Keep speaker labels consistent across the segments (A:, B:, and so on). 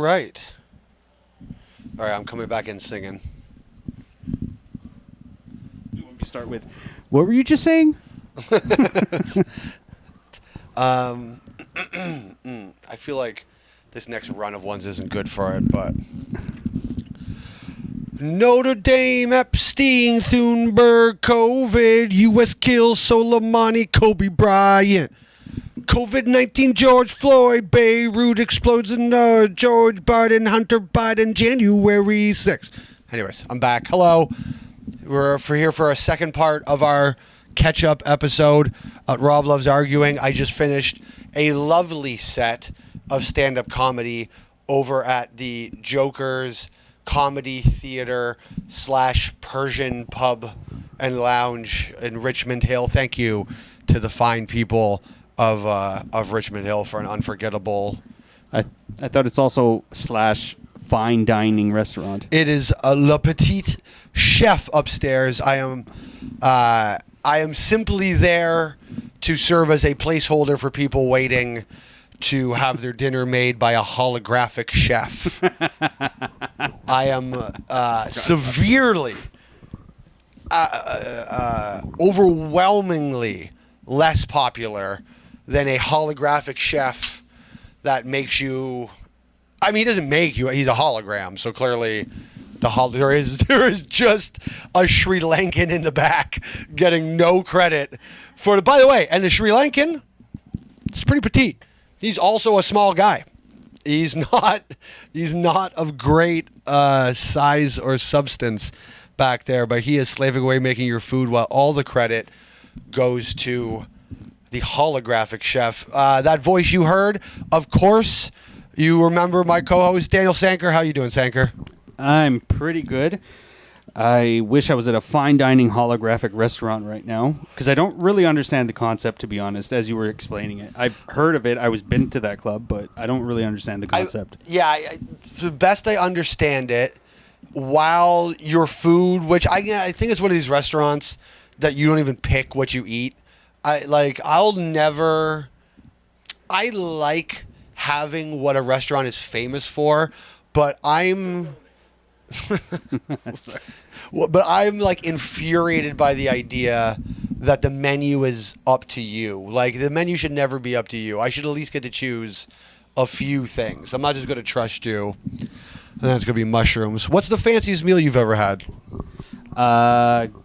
A: right. All right, I'm coming back in singing.
B: You want me to start with, what were you just saying?
A: I feel like this next run of ones isn't good for it, but Notre Dame, Epstein, Thunberg, COVID, U.S. kills Soleimani, Kobe Bryant. COVID-19, George Floyd, Beirut explodes in George Biden, Hunter Biden, January 6th. Anyways, I'm back. Hello. We're here for a second part of our catch-up episode. Rob Loves Arguing. I just finished a lovely set of stand-up comedy over at the Joker's Comedy Theater / Persian Pub and Lounge in Richmond Hill. Thank you to the fine people of Richmond Hill for an unforgettable.
B: I thought it's also / fine dining restaurant.
A: It is a Le Petit Chef upstairs. I am simply there to serve as a placeholder for people waiting to have their dinner made by a holographic chef. I am severely, overwhelmingly less popular than a holographic chef that makes you. I mean, he doesn't make you. He's a hologram, so clearly, there is just a Sri Lankan in the back getting no credit for the. By the way, and the Sri Lankan, is pretty petite. He's also a small guy. He's not of great size or substance back there, but he is slaving away making your food while all the credit goes to the holographic chef. That voice you heard, of course, you remember my co-host, Daniel Sanker. How you doing, Sanker?
B: I'm pretty good. I wish I was at a fine dining holographic restaurant right now because I don't really understand the concept, to be honest, as you were explaining it. I've heard of it. I was been to that club, but I don't really understand the concept.
A: The best I understand it, while your food, which I think is one of these restaurants that you don't even pick what you eat. I like having what a restaurant is famous for, but I'm like infuriated by the idea that the menu is up to you. Like, the menu should never be up to you. I should at least get to choose a few things. I'm not just going to trust you. And that's going to be mushrooms. What's the fanciest meal you've ever had?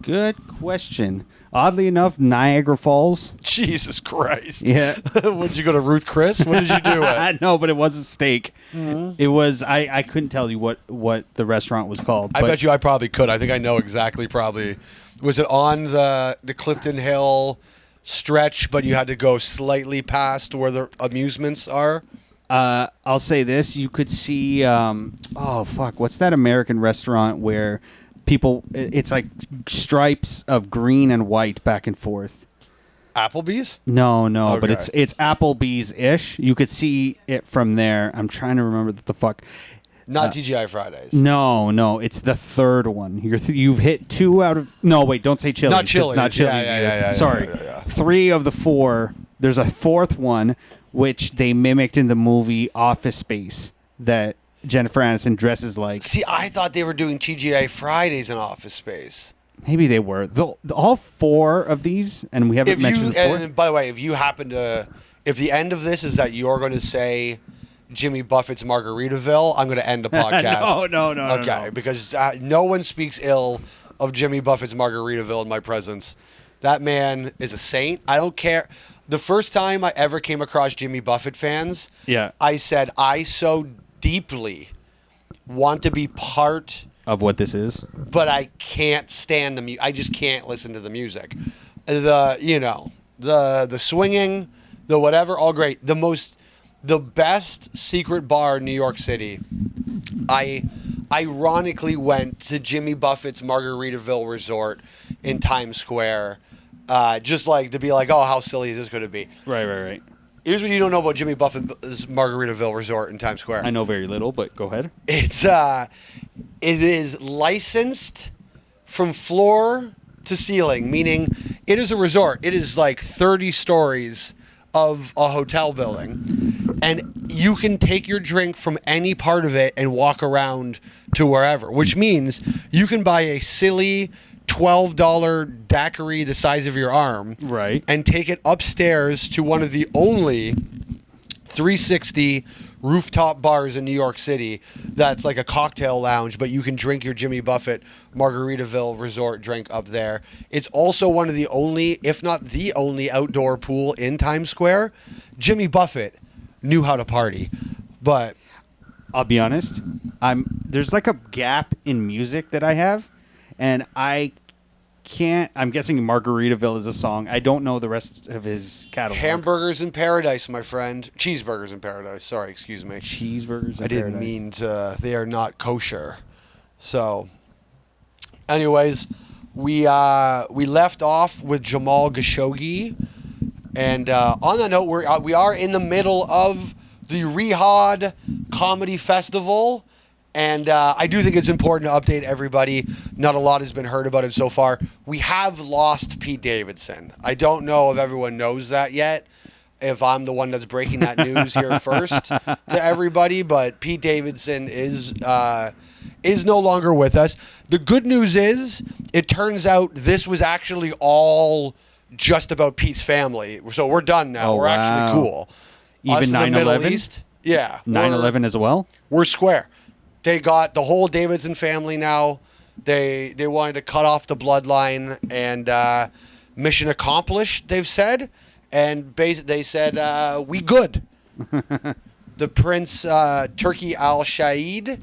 B: Good question. Oddly enough, Niagara Falls.
A: Jesus Christ.
B: Yeah.
A: What, did you go to Ruth Chris? What did you do?
B: No, but it was a steak. Mm-hmm. It was, I couldn't tell you what the restaurant was called.
A: I bet you I probably could. I think I know exactly probably. Was it on the Clifton Hill stretch, but you had to go slightly past where the amusements are?
B: I'll say this. You could see, what's that American restaurant where people, it's like stripes of green and white back and forth.
A: Applebee's?
B: No,
A: okay.
B: But it's Applebee's-ish. You could see it from there. I'm trying to remember the fuck.
A: Not TGI Fridays.
B: No, it's the third one. You've hit 2 out of. No, wait, don't say Chili's.
A: Not Chili's.
B: It's not Chili's.
A: Yeah,
B: Sorry,
A: yeah.
B: 3 of the 4. There's a 4th one which they mimicked in the movie Office Space that Jennifer Aniston dresses like.
A: See, I thought they were doing TGI Fridays in Office Space.
B: Maybe they were. All 4 of these, and we haven't mentioned the 4th.
A: And by the way, if the end of this is that you're going to say Jimmy Buffett's Margaritaville, I'm going to end the podcast.
B: No.
A: Okay,
B: no.
A: Because no one speaks ill of Jimmy Buffett's Margaritaville in my presence. That man is a saint. I don't care. The first time I ever came across Jimmy Buffett fans, I said, I so deeply want to be part
B: of what this is,
A: but I can't stand the music. I just can't listen to the music. The swinging, the whatever, all great. The best secret bar in New York City, I ironically went to Jimmy Buffett's Margaritaville Resort in Times Square, just like to be like, oh, how silly is this going to be?
B: Right.
A: Here's what you don't know about Jimmy Buffett's Margaritaville Resort in Times Square.
B: I know very little, but go ahead.
A: It is licensed from floor to ceiling, meaning it is a resort. It is like 30 stories of a hotel building. and you can take your drink from any part of it and walk around to wherever, which means you can buy a silly $12 daiquiri the size of your arm,
B: Right.
A: and take it upstairs to one of the only 360 rooftop bars in New York City that's like a cocktail lounge, but you can drink your Jimmy Buffett Margaritaville resort drink up there. It's also one of the only, if not the only, outdoor pool in Times Square. Jimmy Buffett knew how to party, but
B: I'll be honest. There's like a gap in music that I have, and I can't. I'm guessing Margaritaville is a song. I don't know the rest of his catalog.
A: Hamburgers in Paradise, my friend. Cheeseburgers in Paradise. Sorry, excuse me.
B: Cheeseburgers.
A: I didn't mean to. They are not kosher. So, anyways, we left off with Jamal Khashoggi, and on that note, we are in the middle of the Riyadh Comedy Festival. And I do think it's important to update everybody. Not a lot has been heard about it so far. We have lost Pete Davidson. I don't know if everyone knows that yet, if I'm the one that's breaking that news here first to everybody. But Pete Davidson is no longer with us. The good news is, it turns out this was actually all just about Pete's family. So we're done now.
B: Oh,
A: we're
B: wow.
A: actually cool.
B: Even
A: Us in the Middle
B: 9/11?
A: East, yeah.
B: 9/11 as well.
A: We're square. They got the whole Davidson family now. They wanted to cut off the bloodline, and mission accomplished, they've said. And they said, we good. The Prince Turki Al Shaid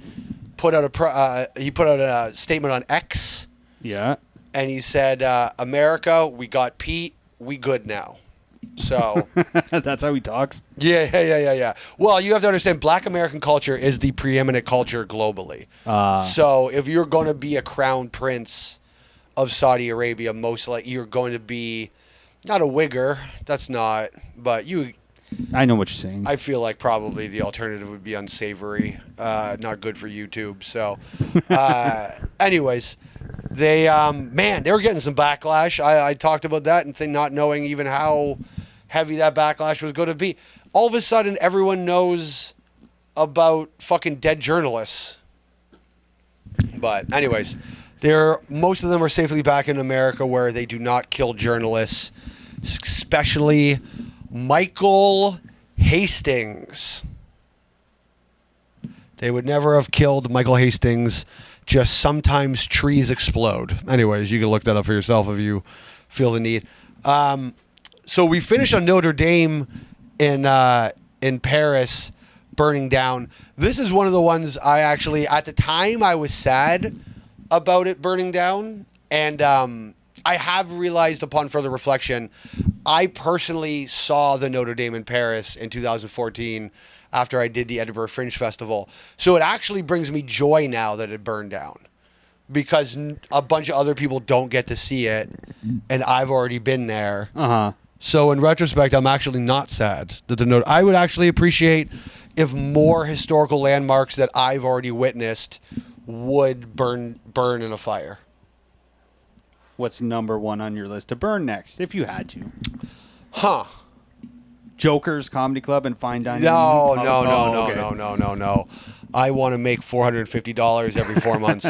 A: put out a statement on X,
B: Yeah.
A: and he said, America, we got Pete, we good now. So
B: That's how he talks.
A: Yeah. Well, you have to understand, Black American culture is the preeminent culture globally. So if you're going to be a crown prince of Saudi Arabia, most likely you're going to be not a wigger. That's not. But
B: I know what you're saying.
A: I feel like probably the alternative would be unsavory, not good for YouTube. So, anyways, they were getting some backlash. I talked about that and not knowing even how heavy that backlash was going to be. All of a sudden, everyone knows about fucking dead journalists. But anyways, most of them are safely back in America, where they do not kill journalists, especially Michael Hastings. They would never have killed Michael Hastings. Just sometimes trees explode. Anyways, you can look that up for yourself if you feel the need. So we finished on Notre Dame in Paris burning down. This is one of the ones I actually, at the time, I was sad about it burning down. And I have realized upon further reflection, I personally saw the Notre Dame in Paris in 2014 after I did the Edinburgh Fringe Festival. So it actually brings me joy now that it burned down, because a bunch of other people don't get to see it, and I've already been there.
B: Uh-huh.
A: So in retrospect, I'm actually not sad that I would actually appreciate if more historical landmarks that I've already witnessed would burn in a fire.
B: What's number one on your list to burn next, if you had to?
A: Huh.
B: Joker's Comedy Club and Fine Dining?
A: No.
B: Okay.
A: I want to make $450 every 4 months.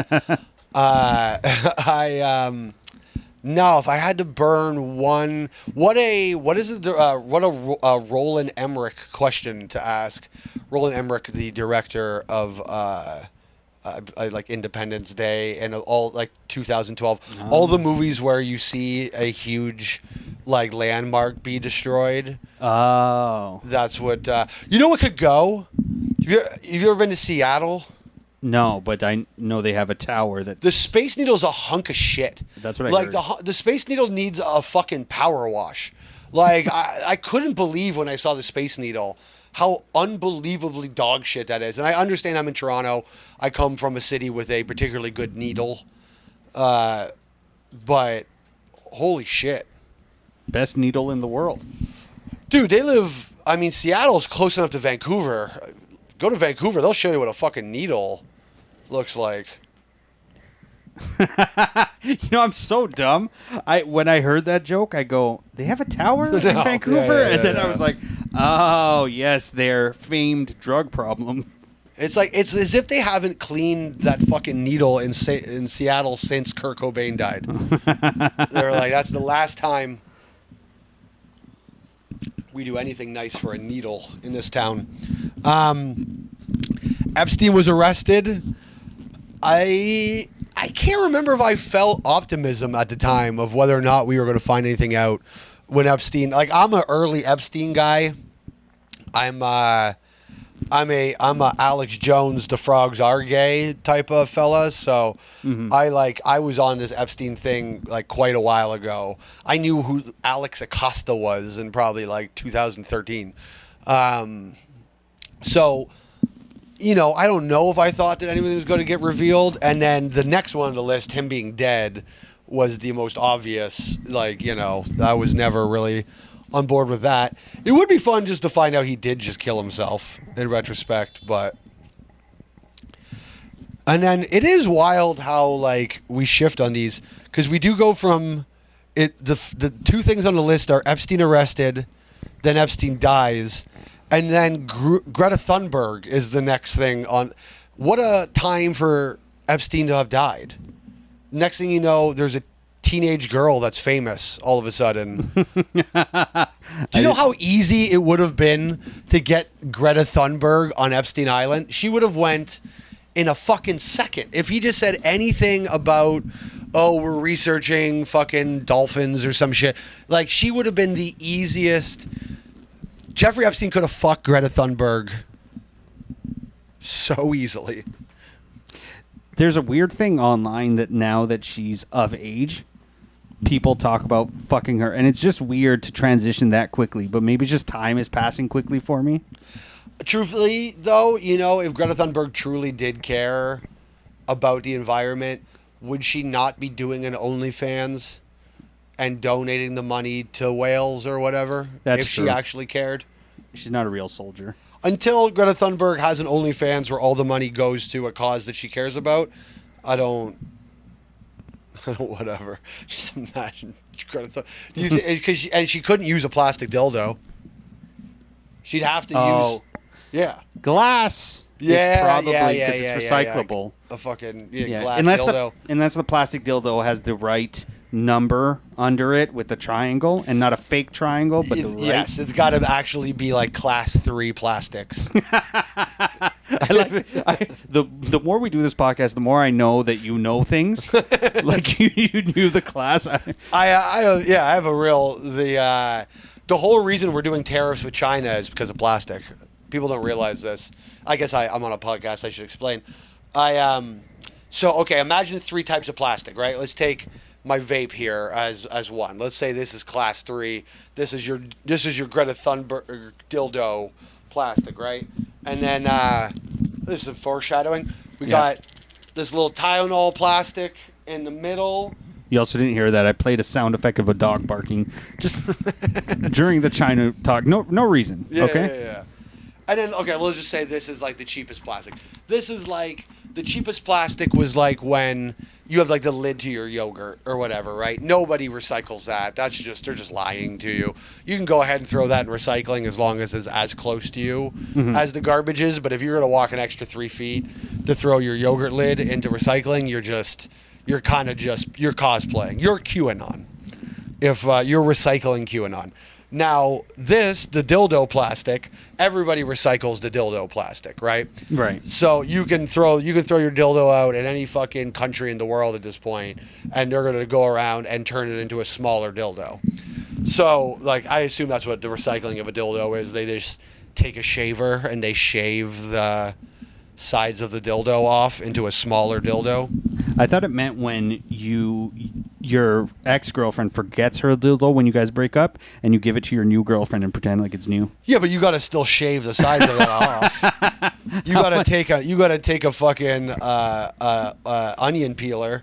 A: No, if I had to burn one, what a Roland Emmerich question to ask. Roland Emmerich, the director of like Independence Day and all, like 2012, all the movies where you see a huge like landmark be destroyed.
B: Oh.
A: That's what you know. What could go? Have you ever been to Seattle?
B: No, but I know they have a tower that...
A: The Space Needle's a hunk of shit.
B: That's what I
A: heard.
B: Like,
A: the Space Needle needs a fucking power wash. Like, I couldn't believe when I saw the Space Needle how unbelievably dog shit that is. And I understand I'm in Toronto. I come from a city with a particularly good needle. But holy shit.
B: Best needle in the world.
A: Dude, Seattle's close enough to Vancouver. Go to Vancouver, they'll show you what a fucking needle looks like.
B: I'm so dumb. When I heard that joke, I go, they have a tower in Vancouver? And then I was like, oh, yes, their famed drug problem.
A: It's like it's as if they haven't cleaned that fucking needle in Seattle since Kurt Cobain died. They're like, that's the last time we do anything nice for a needle in this town. Epstein was arrested. I can't remember if I felt optimism at the time of whether or not we were going to find anything out when Epstein. Like, I'm an early Epstein guy. I'm a Alex Jones, the frogs are gay type of fella. So I was on this Epstein thing like quite a while ago. I knew who Alex Acosta was in probably like 2013. So, I don't know if I thought that anything was going to get revealed. And then the next one on the list, him being dead, was the most obvious. Like, I was never really on board with that. It would be fun just to find out he did just kill himself in retrospect, but and then it is wild how like we shift on these because we do go from it. The two things on the list are Epstein arrested, then Epstein dies, and then Greta Thunberg is the next thing on. What a time for Epstein to have died. Next thing you know, there's a teenage girl that's famous all of a sudden. Do you know how easy it would have been to get Greta Thunberg on Epstein Island? She would have went in a fucking second. If he just said anything about, we're researching fucking dolphins or some shit, like she would have been the easiest. Jeffrey Epstein could have fucked Greta Thunberg so easily.
B: There's a weird thing online that now that she's of age, people talk about fucking her, and it's just weird to transition that quickly, but maybe just time is passing quickly for me.
A: Truthfully, though, if Greta Thunberg truly did care about the environment, would she not be doing an OnlyFans and donating the money to whales or whatever?
B: That's
A: if
B: true.
A: She actually cared?
B: She's not a real soldier.
A: Until Greta Thunberg has an OnlyFans where all the money goes to a cause that she cares about, I don't whatever. Just imagine Greta Thunberg. And she couldn't use a plastic dildo. She'd have to use... Yeah.
B: Glass.
A: Yeah,
B: is probably
A: yeah,
B: because it's recyclable.
A: A fucking glass dildo.
B: Unless the plastic dildo has the right number under it with the triangle and not a fake triangle, but
A: Yes, it's got to actually be like class 3 plastics.
B: The more we do this podcast, the more I know that you know things. Like you knew the class.
A: I have a real the whole reason we're doing tariffs with China is because of plastic. People don't realize this. I guess I'm on a podcast. I should explain. Imagine 3 types of plastic, right? Let's take my vape here as one. Let's say this is class 3. This is your Greta Thunberg dildo plastic, right? And then this is some foreshadowing. We got this little Tylenol plastic in the middle.
B: You also didn't hear that. I played a sound effect of a dog barking just during the China talk. No reason.
A: Yeah,
B: okay.
A: Yeah. And then, let's just say this is like the cheapest plastic. This is like the cheapest plastic was like when you have like the lid to your yogurt or whatever, right? Nobody recycles that. They're just lying to you. You can go ahead and throw that in recycling as long as it's as close to you as the garbage is. But if you're going to walk an extra 3 feet to throw your yogurt lid into recycling, you're cosplaying. You're QAnon. If you're recycling QAnon. Now, the dildo plastic, everybody recycles the dildo plastic, right?
B: Right.
A: So you can throw your dildo out in any fucking country in the world at this point, and they're going to go around and turn it into a smaller dildo. So, like, I assume that's what the recycling of a dildo is. They just take a shaver and they shave the sides of the dildo off into a smaller dildo.
B: I thought it meant when your ex-girlfriend forgets her dildo when you guys break up and you give it to your new girlfriend and pretend like it's new.
A: Yeah, but you got to still shave the sides of that off. You got to take a fucking onion peeler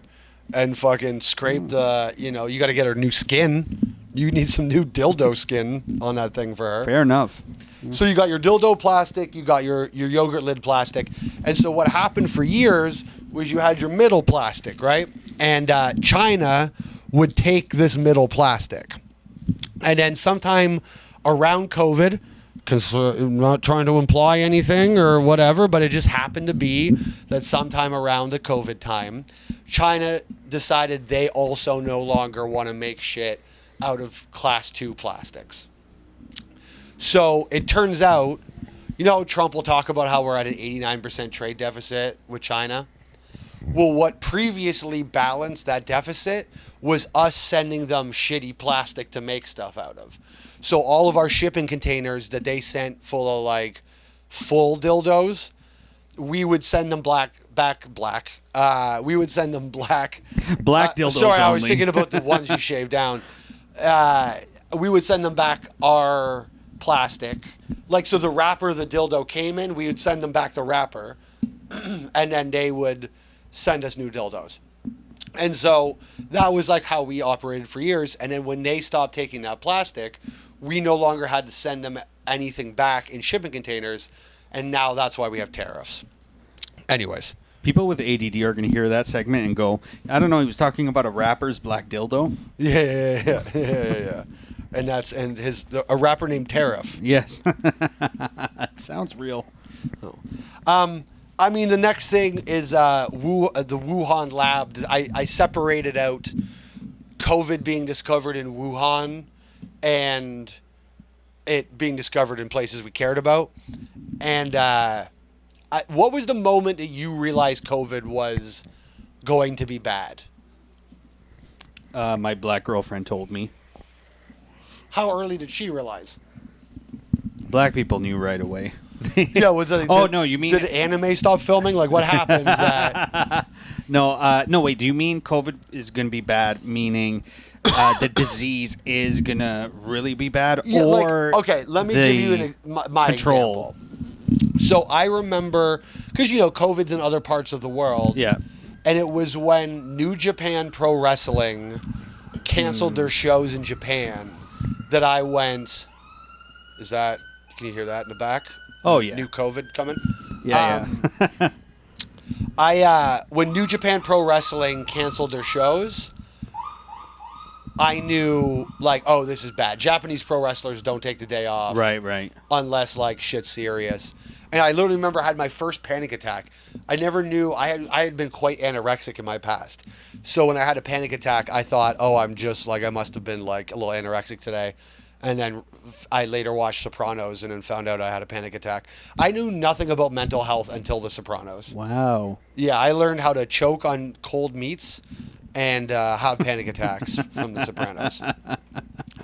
A: and fucking scrape the, you got to get her new skin. You need some new dildo skin on that thing for her.
B: Fair enough.
A: So you got your dildo plastic, you got your yogurt lid plastic. And so what happened for years was you had your middle plastic, right? And China would take this middle plastic. And then sometime around COVID, because I'm not trying to imply anything or whatever, but it just happened to be that sometime around the COVID time, China decided they also no longer want to make shit out of class 2 plastics. So it turns out, Trump will talk about how we're at an 89% trade deficit with China. Well, what previously balanced that deficit was us sending them shitty plastic to make stuff out of. So all of our shipping containers that they sent full of like full dildos, we would send them black. We would send them black.
B: Black dildos.
A: Sorry, I was
B: only.
A: thinking about the ones you shave down. We would send them back our plastic. Like, so the wrapper the dildo came in, we would send them back the wrapper, and then they would send us new dildos. And so that was like how we operated for years. And then when they stopped taking that plastic, we no longer had to send them anything back in shipping containers. And now that's why we have tariffs. Anyways.
B: People with ADD are going to hear that segment and go, I don't know, he was talking about a rapper's black dildo.
A: Yeah. And a rapper named Tariff.
B: Yes. That sounds real.
A: I mean, the next thing is the Wuhan lab. I separated out COVID being discovered in Wuhan and it being discovered in places we cared about. And what was the moment that you realized COVID was going to be bad?
B: My black girlfriend told me.
A: How early did she realize?
B: Black people knew right away.
A: Yeah,
B: no, you mean...
A: Did anime stop filming? Like, what happened?
B: No, wait, do you mean COVID is going to be bad, meaning the disease is going to really be bad?
A: Yeah,
B: or
A: okay, let me give you my
B: control.
A: example. So I remember, because, COVID's in other parts of the world.
B: Yeah.
A: And it was when New Japan Pro Wrestling canceled their shows in Japan that I went, can you hear that in the back?
B: Oh, yeah.
A: New COVID coming?
B: Yeah.
A: When New Japan Pro Wrestling canceled their shows, I knew, like, oh, this is bad. Japanese pro wrestlers don't take the day off.
B: Right.
A: Unless, like, shit's serious. And I literally remember I had my first panic attack. I never knew, I had been quite anorexic in my past. So when I had a panic attack, I thought, oh, I must have been, like, a little anorexic today. And then I later watched Sopranos and then found out I had a panic attack. I knew nothing about mental health until The Sopranos.
B: Wow.
A: Yeah, I learned how to choke on cold meats and have panic attacks from The Sopranos,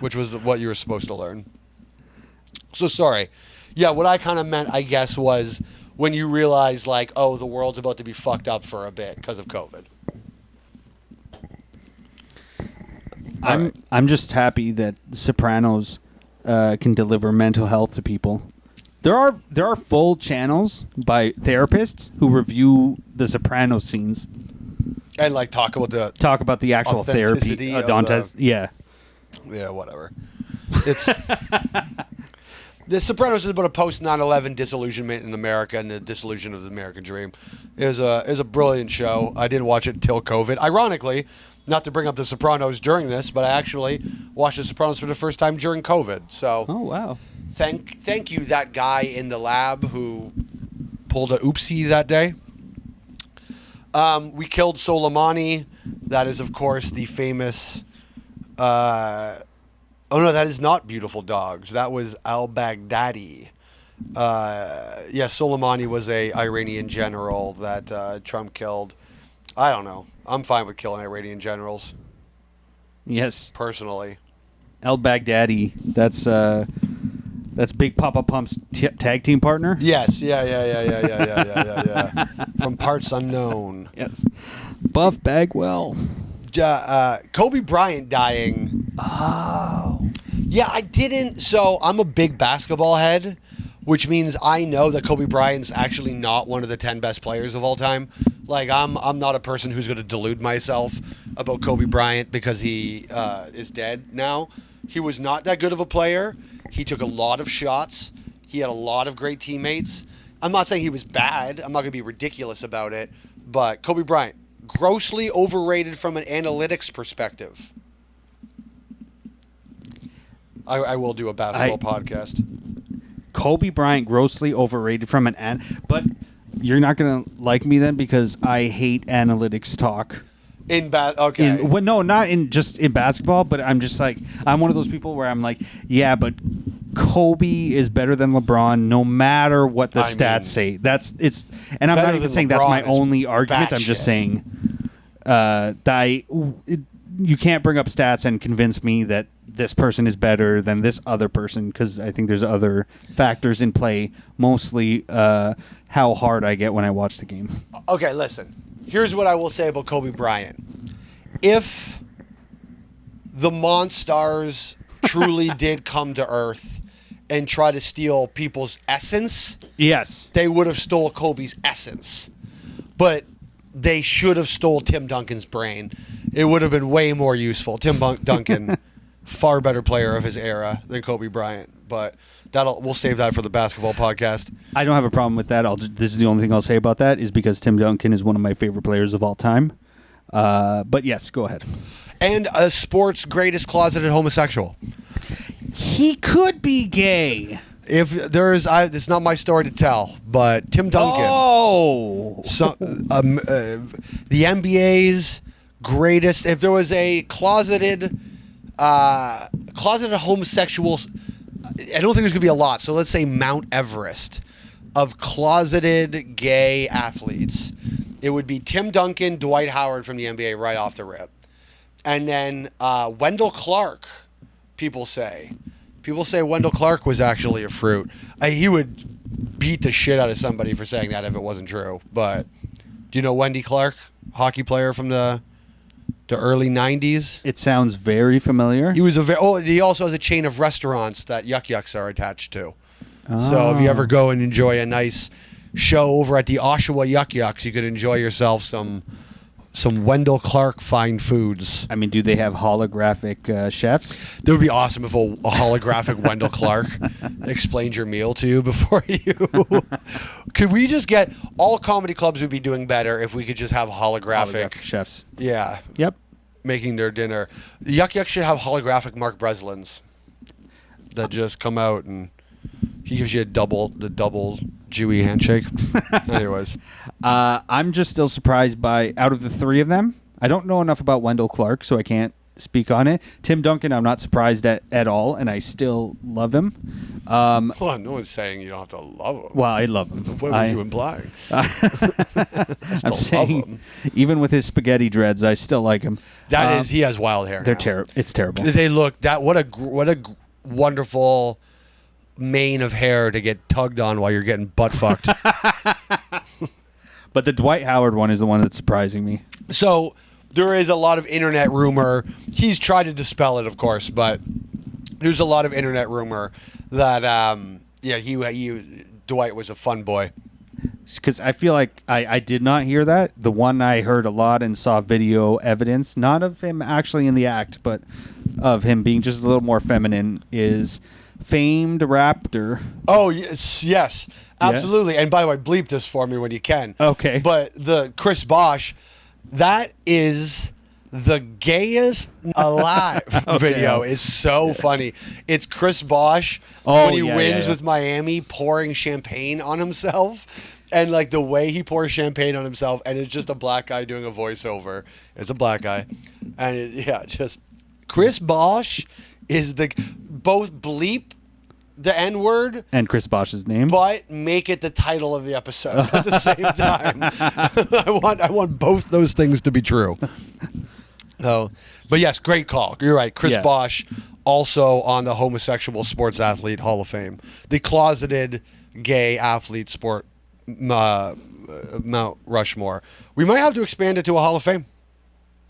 A: which was what you were supposed to learn. So sorry. Yeah, what I kind of meant, I guess, was when you realize, like, oh, the world's about to be fucked up for a bit because of COVID.
B: I'm just happy that Sopranos can deliver mental health to people. There are full channels by therapists who review the Sopranos scenes
A: And, like, talk about
B: the actual therapy. Yeah.
A: Yeah, whatever. It's The Sopranos is about a post 9/11 disillusionment in America and the dissolution of the American dream. It was a brilliant show. I didn't watch it until COVID. Ironically, not to bring up The Sopranos during this, but I actually watched The Sopranos for the first time during COVID. So,
B: Oh, wow.
A: thank you, that guy in the lab who pulled a oopsie that day. We killed Soleimani. That is, of course, the famous. Oh no, that is not Beautiful Dogs. That was al-Baghdadi. Soleimani was a Iranian general that Trump killed. I don't know. I'm fine with killing Iranian generals.
B: Yes.
A: Personally.
B: al-Baghdadi. That's Big Papa Pump's tag team partner.
A: Yes. Yeah. From Parts Unknown.
B: Yes. Buff Bagwell.
A: Kobe Bryant dying.
B: Oh.
A: Yeah, I didn't. So I'm a big basketball head, which means I know that Kobe Bryant's actually not one of the 10 best players of all time. Like, I'm not a person who's going to delude myself about Kobe Bryant because he is dead now. He was not that good of a player. He took a lot of shots. He had a lot of great teammates. I'm not saying he was bad. I'm not going to be ridiculous about it. But Kobe Bryant, grossly overrated from an analytics perspective. I will do a basketball podcast.
B: Kobe Bryant grossly overrated from but you're not gonna like me then because I hate analytics talk.
A: Okay.
B: No, not in just in basketball, but I'm just like I'm one of those people where I'm like, yeah, but Kobe is better than LeBron no matter what the stats say. And I'm not even saying that's my only argument. I'm just saying you can't bring up stats and convince me that this person is better than this other person because I think there's other factors in play, mostly how hard I get when I watch the game.
A: Okay, listen. Here's what I will say about Kobe Bryant. If the Monstars truly did come to Earth and try to steal people's essence,
B: yes,
A: they would have stole Kobe's essence. But they should have stole Tim Duncan's brain. It would have been way more useful. Tim Duncan, far better player of his era than Kobe Bryant. But we'll save that for the basketball podcast.
B: I don't have a problem with that. This is the only thing I'll say about that is because Tim Duncan is one of my favorite players of all time. But yes, go ahead.
A: And a sport's greatest closeted homosexual.
B: He could be gay.
A: If there's, it's not my story to tell, but Tim Duncan.
B: Oh,
A: the NBA's greatest. If there was a closeted homosexual, I don't think there's gonna be a lot. So let's say Mount Everest of closeted gay athletes. It would be Tim Duncan, Dwight Howard from the NBA right off the rip, and then Wendell Clark. People say Wendell Clark was actually a fruit. He would beat the shit out of somebody for saying that if it wasn't true. But do you know Wendy Clark, hockey player from the early 90s?
B: It sounds very familiar.
A: He also has a chain of restaurants that Yuck Yucks are attached to. Oh. So if you ever go and enjoy a nice show over at the Oshawa Yuck Yucks, you could enjoy yourself some Wendell Clark fine foods.
B: I mean, do they have holographic chefs?
A: It would be awesome if a holographic Wendell Clark explained your meal to you before you. Could we just get all comedy clubs would be doing better if we could just have holographic
B: chefs?
A: Yeah.
B: Yep.
A: Making their dinner. The Yuck Yuck should have holographic Mark Breslins that just come out and he gives you the double Jewy handshake. Anyways.
B: I'm just still surprised by, out of the three of them, I don't know enough about Wendell Clark, so I can't speak on it. Tim Duncan, I'm not surprised at all, and I still love him.
A: Well, no one's saying you don't have to love him.
B: Well, I love him.
A: What were you implying?
B: I'm saying, even with his spaghetti dreads, I still like him.
A: He has wild hair.
B: They're terrible. It's terrible.
A: They look what a wonderful mane of hair to get tugged on while you're getting butt fucked.
B: But the Dwight Howard one is the one that's surprising me.
A: So there is a lot of internet rumor. He's tried to dispel it, of course, but there's a lot of internet rumor that Dwight was a fun boy.
B: Because I feel like I did not hear that. The one I heard a lot and saw video evidence, not of him actually in the act, but of him being just a little more feminine, is famed rapper.
A: Oh, yes, absolutely. Yeah. And by the way, bleep this for me when you can.
B: Okay.
A: But the Chris Bosh, that is the gayest alive video. Is so funny. It's Chris Bosh when he wins with Miami pouring champagne on himself. And like the way he pours champagne on himself, and it's just a black guy doing a voiceover. It's a black guy. And just Chris Bosh is both bleep the N-word
B: and Chris Bosh's name,
A: but make it the title of the episode at the same time. I want both those things to be true. But yes, great call. You're right. Chris Bosh also on the homosexual sports athlete Hall of Fame, the closeted gay athlete sport Mount Rushmore. We might have to expand it to a Hall of Fame.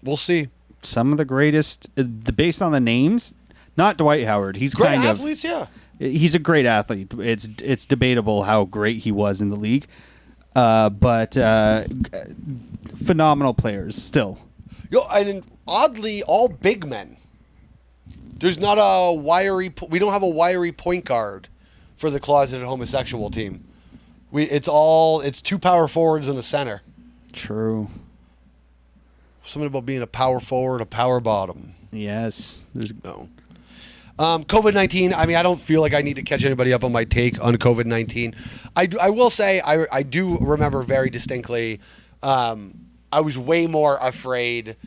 A: We'll see.
B: Some of the greatest, based on the names. Not Dwight Howard. He's
A: great
B: kind
A: athletes,
B: of. Yeah. He's a great athlete. It's debatable how great he was in the league, but phenomenal players still.
A: And oddly, all big men. There's not a wiry. We don't have a wiry point guard for the closeted homosexual team. It's two power forwards and a center.
B: True.
A: Something about being a power forward, a power bottom.
B: Yes. There's
A: No. COVID-19, I mean, I don't feel like I need to catch anybody up on my take on COVID-19. I will say, I do remember very distinctly, I was way more afraid.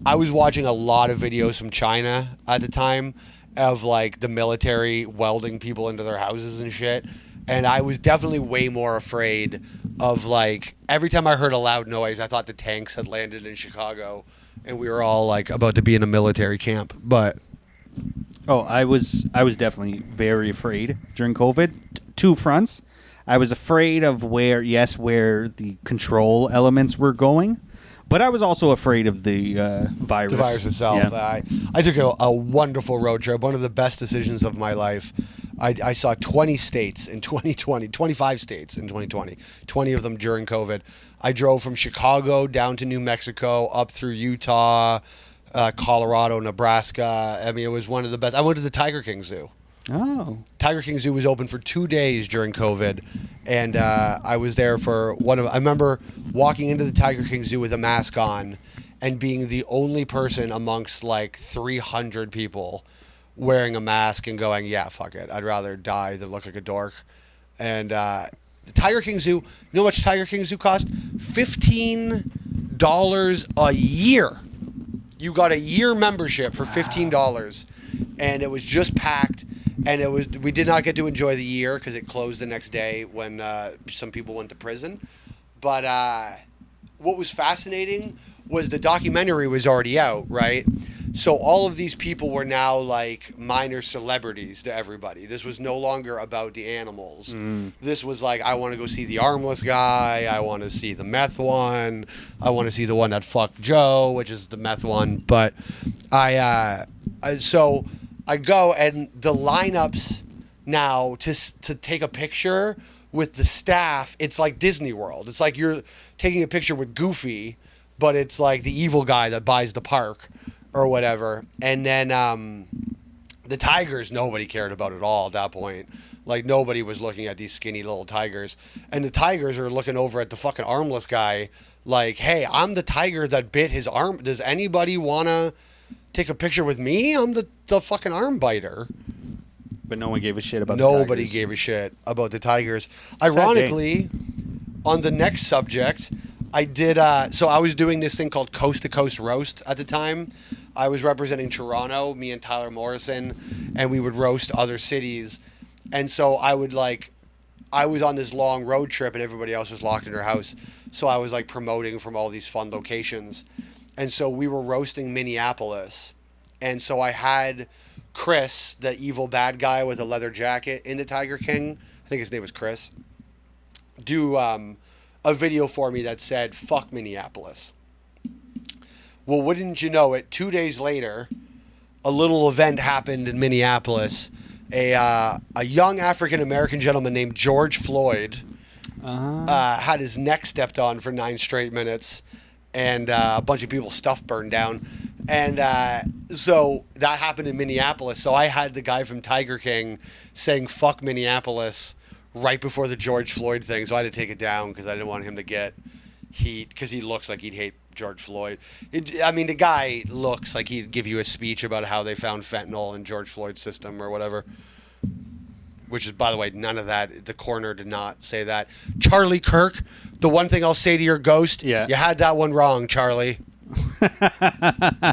A: I was watching a lot of videos from China at the time of, like, the military welding people into their houses and shit. And I was definitely way more afraid of, like, every time I heard a loud noise, I thought the tanks had landed in Chicago and we were all, like, about to be in a military camp. But...
B: Oh, I was definitely very afraid during COVID. Two fronts. I was afraid of where the control elements were going, but I was also afraid of the virus.
A: The virus itself.
B: Yeah.
A: I took a wonderful road trip, one of the best decisions of my life. I saw 20 states in 2020, 25 states in 2020, 20 of them during COVID. I drove from Chicago down to New Mexico, up through Utah, Colorado, Nebraska. I mean, it was one of the best. I went to the Tiger King Zoo.
B: Oh.
A: Tiger King Zoo was open for 2 days during COVID, and I was there for I remember walking into the Tiger King Zoo with a mask on and being the only person amongst like 300 people wearing a mask and going, yeah, fuck it. I'd rather die than look like a dork. And the Tiger King Zoo, you know how much Tiger King Zoo cost? $15 a year. You got a year membership for $15, and it was just packed. And we did not get to enjoy the year because it closed the next day when some people went to prison. But what was fascinating was the documentary was already out, right? So all of these people were now like minor celebrities to everybody. This was no longer about the animals. This was like, I want to go see the armless guy. I want to see the meth one. I want to see the one that fucked Joe, which is the meth one. But so I go, and the lineups now to take a picture with the staff, it's like Disney World. It's like you're taking a picture with Goofy, but it's like the evil guy that buys the park or whatever. And then the tigers, nobody cared about at all at that point. Like, nobody was looking at these skinny little tigers. And the tigers are looking over at the fucking armless guy like, hey, I'm the tiger that bit his arm. Does anybody want to take a picture with me? I'm the fucking arm biter.
B: But no one gave a shit about
A: Nobody
B: the tigers.
A: gave a shit about the tigers.
B: Sad
A: Ironically, on the next subject, I did, so I was doing this thing called Coast to Coast Roast at the time. I was representing Toronto, me and Tyler Morrison, and we would roast other cities. And so I was on this long road trip and everybody else was locked in their house. So I was like promoting from all these fun locations. And so we were roasting Minneapolis. And so I had Chris, the evil bad guy with a leather jacket in the Tiger King, I think his name was Chris, do a video for me that said, fuck Minneapolis. Well, wouldn't you know it, 2 days later, a little event happened in Minneapolis. A young African-American gentleman named George Floyd had his neck stepped on for 9 straight minutes, and a bunch of people's stuff burned down. And so that happened in Minneapolis. So I had the guy from Tiger King saying, fuck Minneapolis, right before the George Floyd thing. So I had to take it down because I didn't want him to get heat, because he looks like he'd hate George Floyd. The guy looks like he'd give you a speech about how they found fentanyl in George Floyd's system or whatever. Which is, by the way, none of that. The coroner did not say that. Charlie Kirk, the one thing I'll say to your ghost,
B: Yeah.
A: You had that one wrong, Charlie.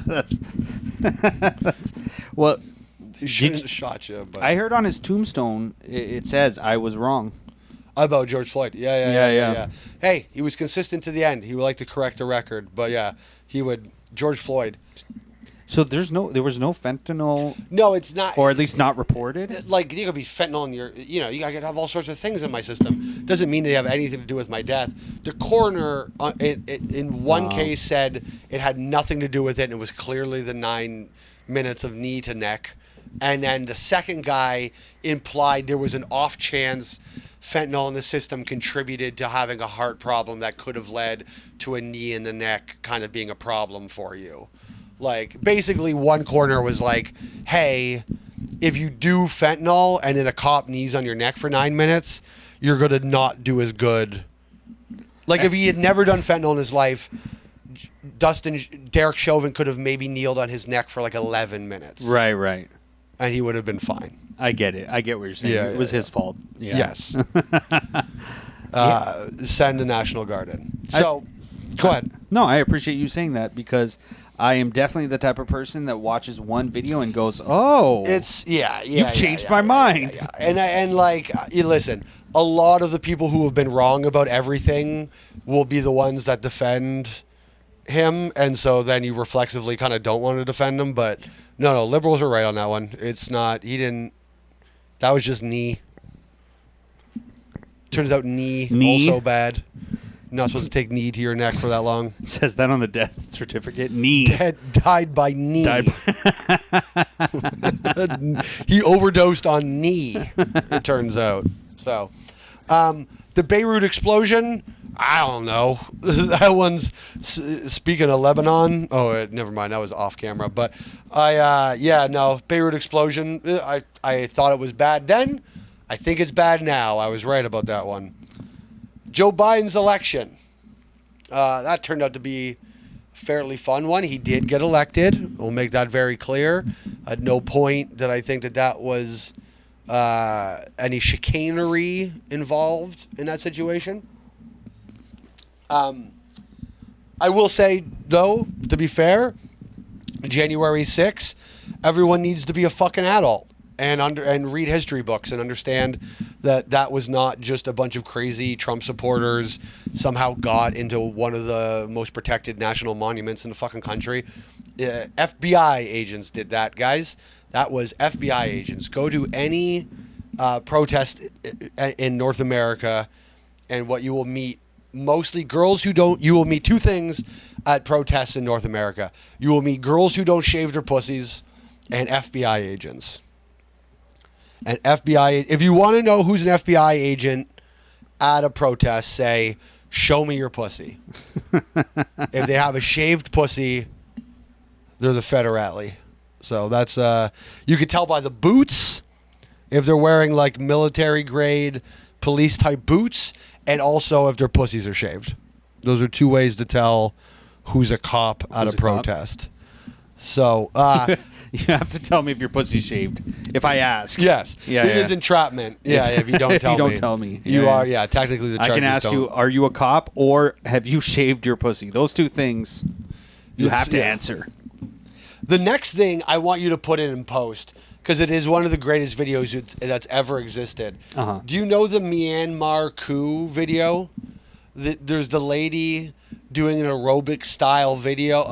B: that's well.
A: He shouldn't have shot you. But
B: I heard on his tombstone it says, "I was wrong."
A: about George Floyd. Yeah. Hey, he was consistent to the end. He would like to correct the record, but yeah, he would. George Floyd.
B: So there was no fentanyl.
A: No, it's not.
B: Or at least not reported.
A: Like, you could be fentanyl in your, I could have all sorts of things in my system. Doesn't mean they have anything to do with my death. The coroner, in one case, said it had nothing to do with it, and it was clearly the 9 minutes of knee to neck. And then the second guy implied there was an off chance fentanyl in the system contributed to having a heart problem that could have led to a knee in the neck kind of being a problem for you. Like, basically one corner was like, hey, if you do fentanyl and then a cop knees on your neck for 9 minutes, you're going to not do as good Like, if he had never done fentanyl in his life, Derek Chauvin could have maybe kneeled on his neck for like 11 minutes.
B: Right.
A: And he would have been fine.
B: I get it. I get what you're saying.
A: Yeah,
B: it was his fault. Yeah.
A: Yes. Send the National Guard in. So, go ahead.
B: No, I appreciate you saying that because I am definitely the type of person that watches one video and goes, "Oh, you've changed my mind."
A: Yeah. And like, you listen, a lot of the people who have been wrong about everything will be the ones that defend him, and so then you reflexively kind of don't want to defend him. But no, liberals are right on that one. It's not. He didn't. That was just knee. Turns out knee also bad. Not supposed to take knee to your neck for that long.
B: It says that on the death certificate. Knee.
A: Died by knee. He overdosed on knee, it turns out. So, the Beirut explosion, I don't know. That one's, speaking of Lebanon, never mind, that was off camera. But Beirut explosion, I thought it was bad then. I think it's bad now. I was right about that one. Joe Biden's election. That turned out to be a fairly fun one. He did get elected. We'll make that very clear. At no point did I think that was any chicanery involved in that situation. I will say, though, to be fair, January 6th, everyone needs to be a fucking adult. And read history books and understand that was not just a bunch of crazy Trump supporters somehow got into one of the most protected national monuments in the fucking country. FBI agents did that, guys. That was FBI agents. Go to any protest in North America, and what you will meet, mostly girls who don't. You will meet two things at protests in North America. You will meet girls who don't shave their pussies, and FBI agents. An FBI, if you want to know who's an FBI agent at a protest, say, "Show me your pussy." If they have a shaved pussy, they're the federale. So that's you could tell by the boots if they're wearing like military grade police type boots, and also if their pussies are shaved. Those are two ways to tell who's a cop at a protest. So
B: you have to tell me if your pussy's shaved. If I ask,
A: yes, it is entrapment. Yeah, if you don't
B: if
A: tell
B: you
A: me,
B: don't tell me,
A: you are. Yeah, technically the charges
B: I can ask you: are you a cop or have you shaved your pussy? Those two things you have to answer.
A: The next thing I want you to put in post, because it is one of the greatest videos that's ever existed. Do you know the Myanmar coup video? There's the lady doing an aerobic style video,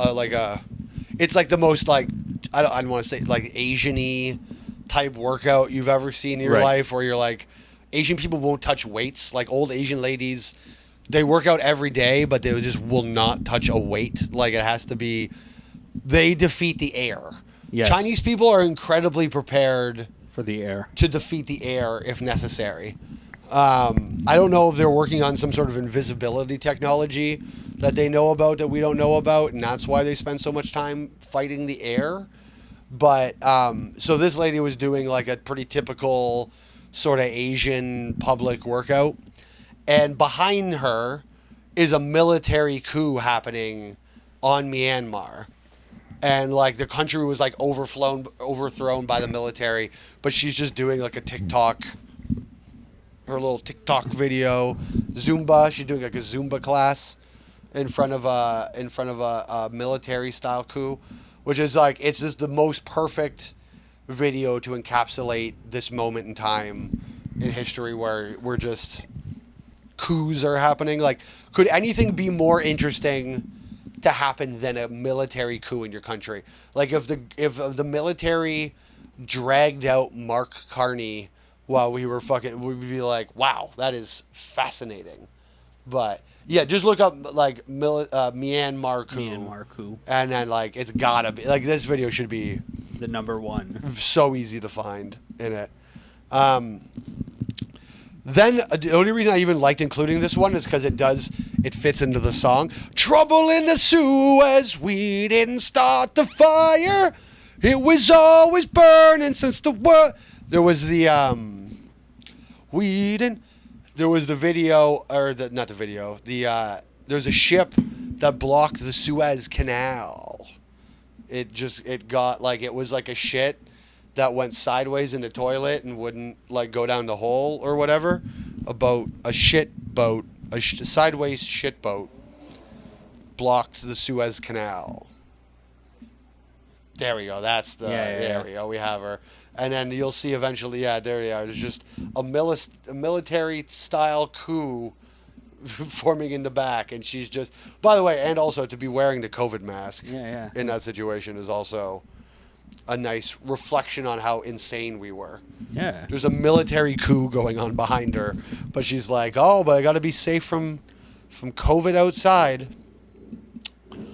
A: it's like the most like I don't want to say like Asian-y type workout you've ever seen in your life, where you're like, Asian people won't touch weights. Like old Asian ladies, they work out every day, but they just will not touch a weight. Like it has to be, they defeat the air.
B: Yes.
A: Chinese people are incredibly prepared
B: for the air
A: to defeat the air if necessary. I don't know if they're working on some sort of invisibility technology that they know about that we don't know about, and that's why they spend so much time fighting the air. But so this lady was doing like a pretty typical sort of Asian public workout, and behind her is a military coup happening on Myanmar. And like the country was like overthrown by the military, but she's just doing like her little TikTok video, Zumba. She's doing like a Zumba class in front of a military style coup, which is like, it's just the most perfect video to encapsulate this moment in time in history where we're just coups are happening. Like, could anything be more interesting to happen than a military coup in your country? Like if the military dragged out Mark Carney while we were we'd be like, wow, that is fascinating. But yeah, just look up like Myanmar coup. And then like, it's gotta be like, this video should be
B: the number one.
A: So easy to find in it. Then the only reason I even liked including this one is because it fits into the song. Trouble in the Suez, we didn't start the fire. It was always burning since the world. There was the we didn't there was the video, or not the video. There's a ship that blocked the Suez Canal. It got like it was like a shit that went sideways in the toilet and wouldn't like go down the hole or whatever. About a shit boat, sideways shit boat blocked the Suez Canal. There we go. That's the. There we go. We have her. And then you'll see eventually, there you are. There's just a military-style coup forming in the back. And she's just... By the way, and also to be wearing the COVID mask in that situation is also a nice reflection on how insane we were.
B: Yeah.
A: There's a military coup going on behind her. But she's like, oh, but I got to be safe from COVID outside.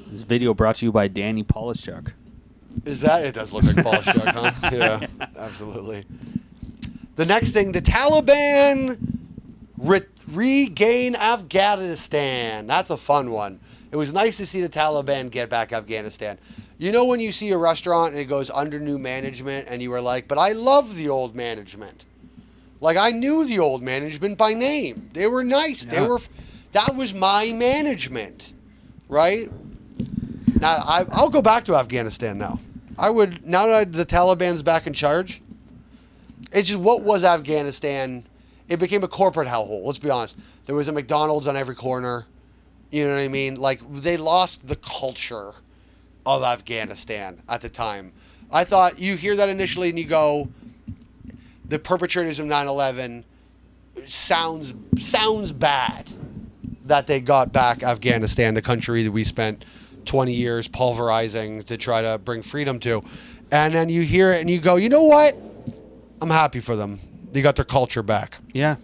B: This video brought to you by Danny Polishchuk.
A: Is that? It does look like Polishchuk, huh? Yeah, absolutely. The next thing, the Taliban regain Afghanistan. That's a fun one. It was nice to see the Taliban get back Afghanistan. You know when you see a restaurant and it goes under new management and you were like, but I love the old management. Like, I knew the old management by name. They were nice.
B: Yeah.
A: That was my management, right? Now, I'll go back to Afghanistan now. Now that the Taliban's back in charge, it's just, what was Afghanistan? It became a corporate hellhole, let's be honest. There was a McDonald's on every corner. You know what I mean? Like, they lost the culture of Afghanistan at the time. I thought, you hear that initially and you go, the perpetrators of 9/11 sounds bad that they got back Afghanistan, the country that we spent 20 years pulverizing to try to bring freedom to. And then you hear it and you go, you know what? I'm happy for them. They got their culture back.
B: Yeah.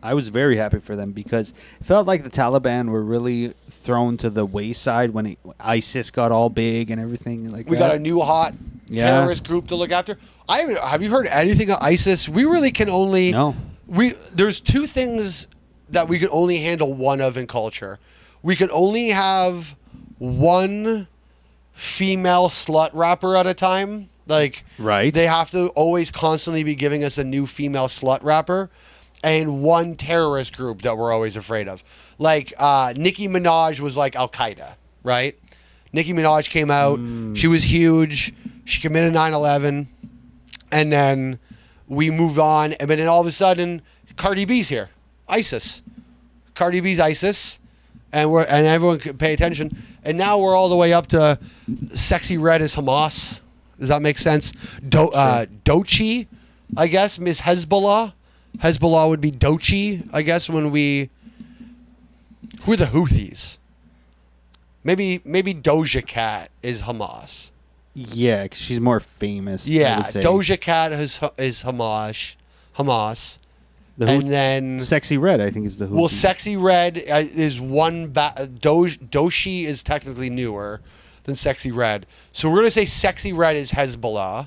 B: I was very happy for them because it felt like the Taliban were really thrown to the wayside when ISIS got all big and everything like that.
A: We got a new hot terrorist group to look after. Have you heard anything of ISIS? We really can only...
B: No.
A: There's two things that we can only handle one of in culture. We can only have one female slut rapper at a time. Like,
B: right.
A: They have to always constantly be giving us a new female slut rapper, and one terrorist group that we're always afraid of. Like, Nicki Minaj was like Al Qaeda, right? Nicki Minaj came out. She was huge. She committed 9/11, and then we moved on. And then all of a sudden, Cardi B's here, ISIS. Cardi B's ISIS. And everyone can pay attention. And now we're all the way up to Sexy Red is Hamas. Does that make sense? Dochi, I guess, Miss Hezbollah. Hezbollah would be Dochi, I guess, who are the Houthis? Maybe Doja Cat is Hamas.
B: Yeah, 'cause she's more famous.
A: Yeah, Doja Cat is Hamas. And then
B: Sexy Red, I think, is the Houthi.
A: Well, Sexy Red is one. Doshi is technically newer than Sexy Red, so we're gonna say Sexy Red is Hezbollah,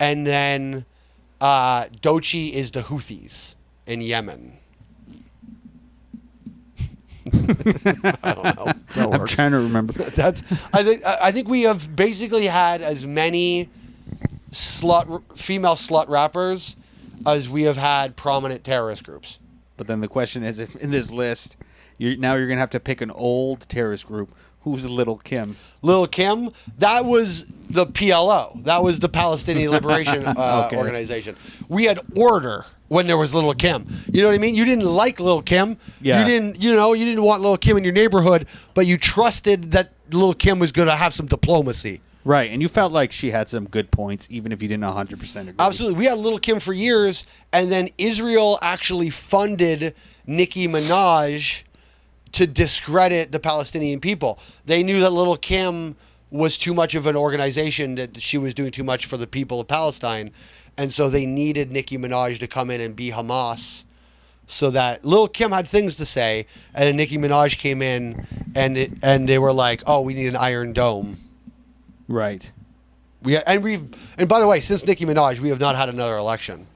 A: and then Dochi is the Houthis in Yemen. I don't know.
B: I'm trying to remember.
A: I think we have basically had as many female slut rappers as we have had prominent terrorist groups.
B: But then the question is, if in this list, you're going to have to pick an old terrorist group. Who's Lil' Kim?
A: Lil' Kim? That was the PLO. That was the Palestinian Liberation Organization. We had order when there was Lil' Kim. You know what I mean? You didn't like Lil' Kim.
B: Yeah.
A: You didn't want Lil' Kim in your neighborhood, but you trusted that Lil' Kim was going to have some diplomacy.
B: Right, and you felt like she had some good points, even if you didn't 100% agree.
A: Absolutely. We had Lil' Kim for years, and then Israel actually funded Nicki Minaj to discredit the Palestinian people. They knew that Lil' Kim was too much of an organization, that she was doing too much for the people of Palestine, and so they needed Nicki Minaj to come in and be Hamas, so that Lil' Kim had things to say, and then Nicki Minaj came in, and they were like, oh, we need an Iron Dome.
B: Right.
A: And by the way, since Nicki Minaj, we have not had another election.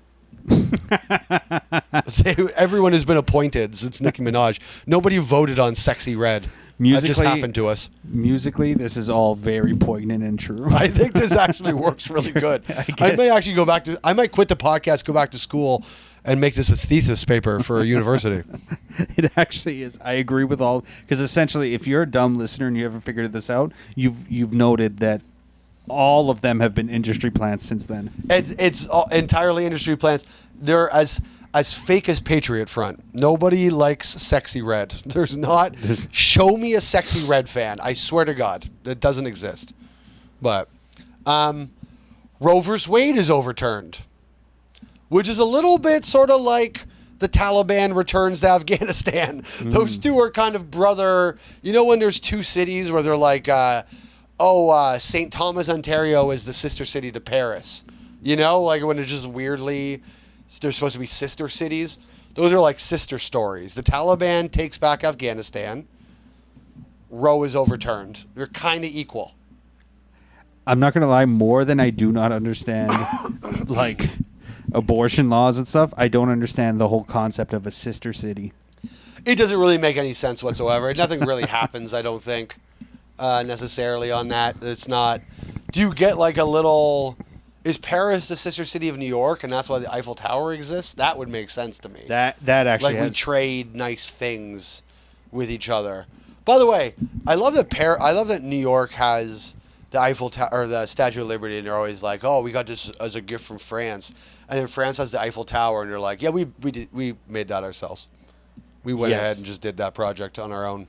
A: Everyone has been appointed since Nicki Minaj. Nobody voted on Sexy Red. That just happened to us.
B: Musically, this is all very poignant and true.
A: I think this actually works really good. I might actually I might quit the podcast, go back to school, and make this a thesis paper for a university.
B: It actually is. I agree with all, because essentially, if you're a dumb listener and you haven't figured this out, you've noted that all of them have been industry plants since then.
A: It's all entirely industry plants. They're as fake as Patriot Front. Nobody likes sexy red. Show me a sexy red fan. I swear to God, that doesn't exist. But Roe vs. Wade is overturned, which is a little bit sort of like the Taliban returns to Afghanistan. Those two are kind of brother. You know when there's two cities where they're like, St. Thomas, Ontario is the sister city to Paris. You know, like when it's just weirdly, they're supposed to be sister cities. Those are like sister stories. The Taliban takes back Afghanistan. Roe is overturned. They're kind of equal.
B: I'm not going to lie, more than I do not understand, like, abortion laws and stuff, I don't understand the whole concept of a sister city.
A: It doesn't really make any sense whatsoever. Nothing really happens, I don't think, necessarily on that. It's not... Do you get like a little... Is Paris the sister city of New York, and that's why the Eiffel Tower exists? That would make sense to me.
B: That actually
A: like we trade nice things with each other. By the way, I love that New York has the Eiffel Tower or the Statue of Liberty, and they're always like, "Oh, we got this as a gift from France," and then France has the Eiffel Tower, and they're like, "Yeah, we made that ourselves. We went ahead and just did that project on our own."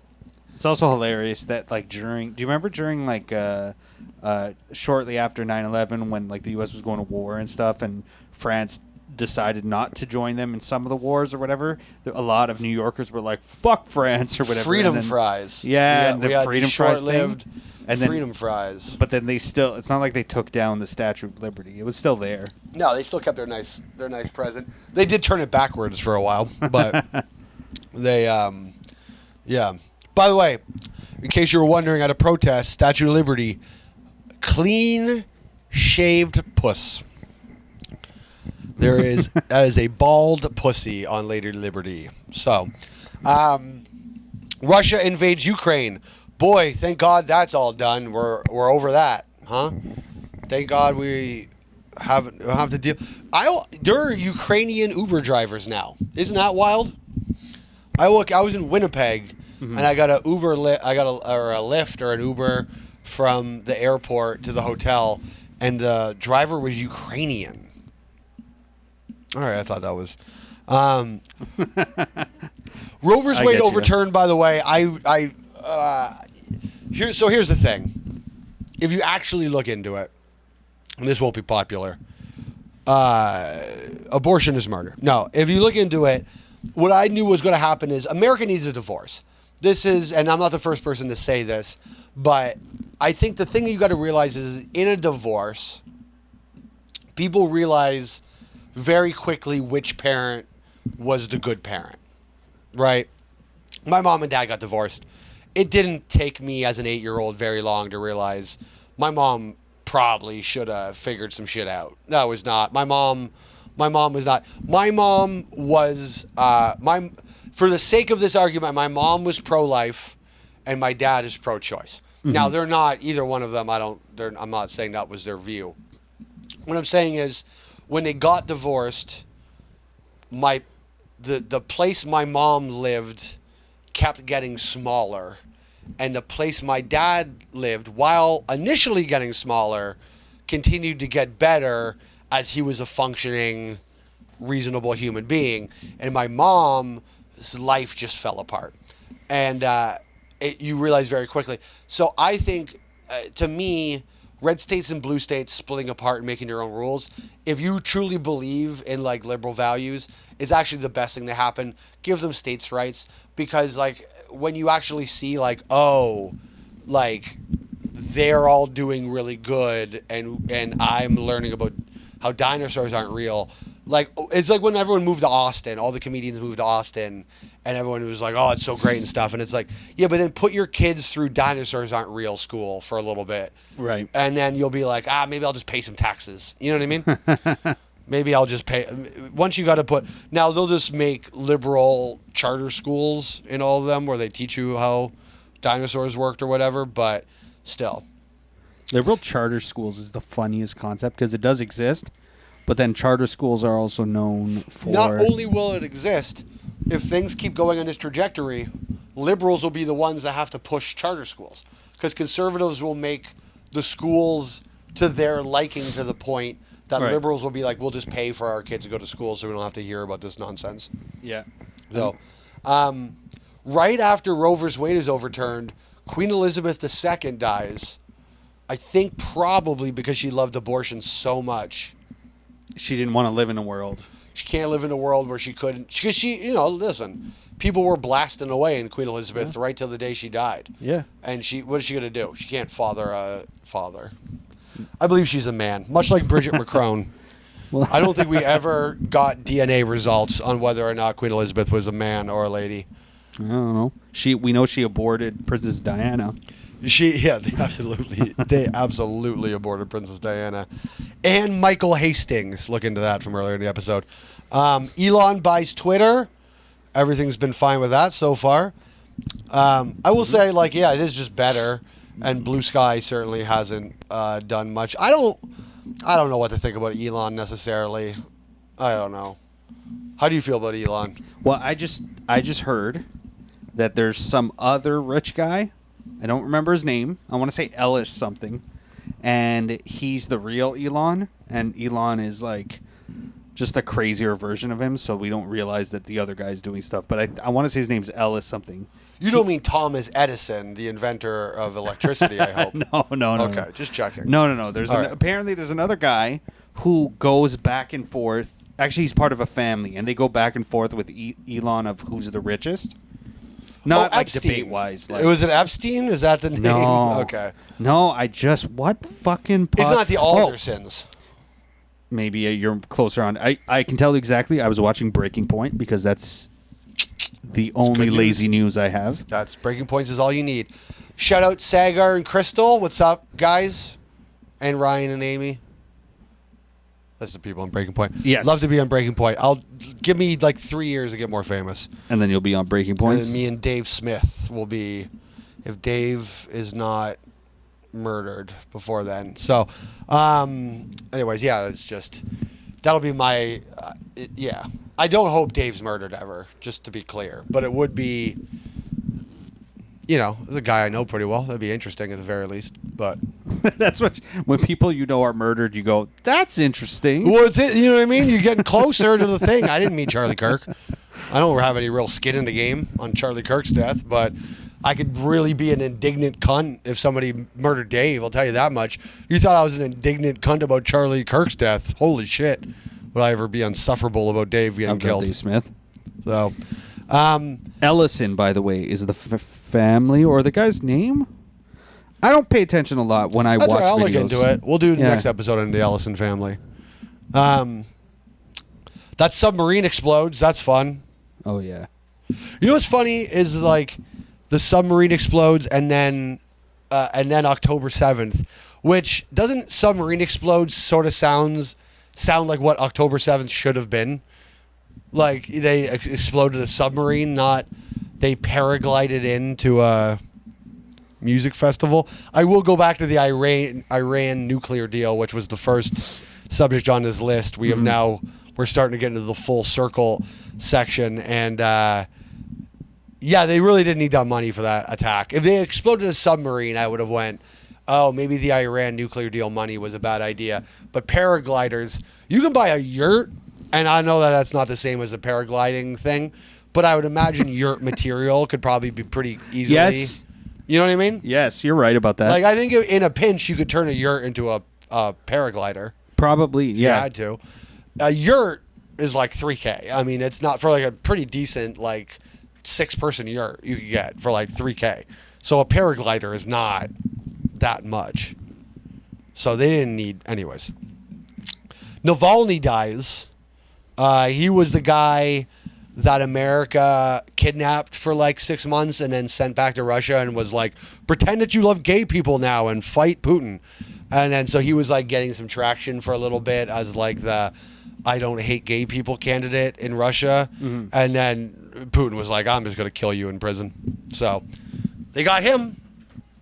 B: It's also hilarious that like do you remember during like shortly after 9/11 when like the U.S. was going to war and stuff, and France decided not to join them in some of the wars or whatever, a lot of New Yorkers were like, "Fuck France" or whatever.
A: Freedom fries.
B: Yeah, and the freedom fries thing.
A: And then freedom fries.
B: But then it's not like they took down the Statue of Liberty. It was still there.
A: No, they still kept their nice present. They did turn it backwards for a while, but they yeah. By the way, in case you were wondering, at a protest, Statue of Liberty, clean shaved puss. That is a bald pussy on Lady Liberty. So, Russia invades Ukraine. Boy, thank God that's all done. We're over that, huh? Thank God we don't have to deal. There are Ukrainian Uber drivers now. Isn't that wild? I was in Winnipeg, and I got a Lyft or an Uber from the airport to the hotel, and the driver was Ukrainian. All right, I thought that was Roe vs. Wade overturned. By the way, here's the thing. If you actually look into it, and this won't be popular, abortion is murder. No, if you look into it, what I knew was going to happen is America needs a divorce. This is, and I'm not the first person to say this, but I think the thing you got to realize is in a divorce, people realize very quickly which parent was the good parent, right? My mom and dad got divorced. It didn't take me as an 8-year-old very long to realize my mom probably should have figured some shit out. That was not. My mom was not. My mom was, for the sake of this argument, my mom was pro-life and my dad is pro-choice. Mm-hmm. Now, they're not, either one of them, I'm not saying that was their view. What I'm saying is, when they got divorced, the place my mom lived kept getting smaller, and the place my dad lived, while initially getting smaller, continued to get better as he was a functioning, reasonable human being. And my mom's life just fell apart. And you realize very quickly. So I think, to me, red states and blue states splitting apart and making their own rules, if you truly believe in like liberal values, it's actually the best thing to happen. Give them states' rights, because like when you actually see like, oh, like they're all doing really good and I'm learning about how dinosaurs aren't real. Like, it's like when everyone moved to Austin, all the comedians moved to Austin, and everyone was like, oh, it's so great and stuff. And it's like, yeah, but then put your kids through dinosaurs aren't real school for a little bit.
B: Right.
A: And then you'll be like, maybe I'll just pay some taxes. You know what I mean? Maybe I'll just pay. Once you got to put, now they'll just make liberal charter schools in all of them where they teach you how dinosaurs worked or whatever, but still.
B: Liberal charter schools is the funniest concept because it does exist. But then charter schools are also known for...
A: Not only will it exist, if things keep going on this trajectory, liberals will be the ones that have to push charter schools. Because conservatives will make the schools to their liking to the point that
B: Right.
A: liberals will be like, we'll just pay for our kids to go to school so we don't have to hear about this nonsense.
B: Yeah.
A: So, right after Roe v. Wade is overturned, Queen Elizabeth II dies. I think probably because she loved abortion so much.
B: She didn't want to live in a world.
A: She can't live in a world where she couldn't. Because she, listen, people were blasting away in Queen Elizabeth right till the day she died.
B: Yeah.
A: And what is she going to do? She can't father a father. I believe she's a man, much like Bridget McCrone.
B: Well,
A: I don't think we ever got DNA results on whether or not Queen Elizabeth was a man or a lady.
B: I don't know. We know she aborted Princess Diana.
A: They absolutely aborted Princess Diana. And Michael Hastings. Look into that from earlier in the episode. Elon buys Twitter. Everything's been fine with that so far. I will say, it is just better. And Blue Sky certainly hasn't done much. I don't know what to think about Elon necessarily. I don't know. How do you feel about Elon?
B: Well, I just heard that there's some other rich guy. I don't remember his name. I want to say Ellis something. And he's the real Elon. And Elon is like just a crazier version of him. So we don't realize that the other guy's doing stuff. But I want to say his name's Ellis something.
A: You don't mean Thomas Edison, the inventor of electricity, I hope.
B: No.
A: Okay, just checking.
B: No. Apparently there's another guy who goes back and forth. Actually, he's part of a family. And they go back and forth with Elon of who's the richest. Not like debate-wise.
A: Like, was it Epstein? Is that the name?
B: No.
A: Okay.
B: No, what fucking...
A: It's not the Aldersons.
B: Maybe you're closer on. I can tell you exactly. I was watching Breaking Point because that's the only lazy news I have.
A: That's Breaking Points is all you need. Shout out Sagar and Crystal. What's up, guys? And Ryan and Amy. That's the people on Breaking Point.
B: Yes.
A: Love to be on Breaking Point. Give me 3 years to get more famous.
B: And then you'll be on Breaking Points.
A: And me and Dave Smith will be, if Dave is not murdered before then. So, anyways, it's just, that'll be my, I don't hope Dave's murdered ever, just to be clear. But it would be, there's a guy I know pretty well. That'd be interesting at the very least. But
B: that's when people are murdered, you go, that's interesting.
A: Well, you know what I mean? You're getting closer to the thing. I didn't meet Charlie Kirk. I don't have any real skin in the game on Charlie Kirk's death, but I could really be an indignant cunt if somebody murdered Dave. I'll tell you that much. You thought I was an indignant cunt about Charlie Kirk's death. Holy shit. Would I ever be insufferable about Dave getting killed?
B: Dave Smith.
A: So,
B: Ellison, by the way, is the family or the guy's name? I don't pay attention a lot when I watch
A: I'll
B: videos.
A: look into it. We'll do the next episode on the Ellison family. That submarine explodes. That's fun.
B: Oh, yeah.
A: You know what's funny is the submarine explodes and then October 7th, which doesn't submarine explode sort of sound like what October 7th should have been. Like they exploded a submarine, not they paraglided into a music festival. I will go back to the Iran nuclear deal, which was the first subject on this list. We have now, we're starting to get into the full circle section, and they really didn't need that money for that attack. If they exploded a submarine, I would have went, oh, maybe the Iran nuclear deal money was a bad idea. But paragliders, you can buy a yurt, and I know that that's not the same as a paragliding thing, but I would imagine yurt material could probably be pretty easily.
B: Yes.
A: You know what I mean?
B: Yes, you're right about that.
A: I think in a pinch, you could turn a yurt into a paraglider.
B: Probably, yeah.
A: You had to. A yurt is like $3,000. I mean, it's not for a pretty decent 6-person yurt you could get for $3,000. So a paraglider is not that much. So they didn't need, anyways. Navalny dies. He was the guy that America kidnapped for 6 months and then sent back to Russia and was pretend that you love gay people now and fight Putin. And then so he was getting some traction for a little bit as the I don't hate gay people candidate in Russia. Mm-hmm. And then Putin was like, I'm just going to kill you in prison. So they got him.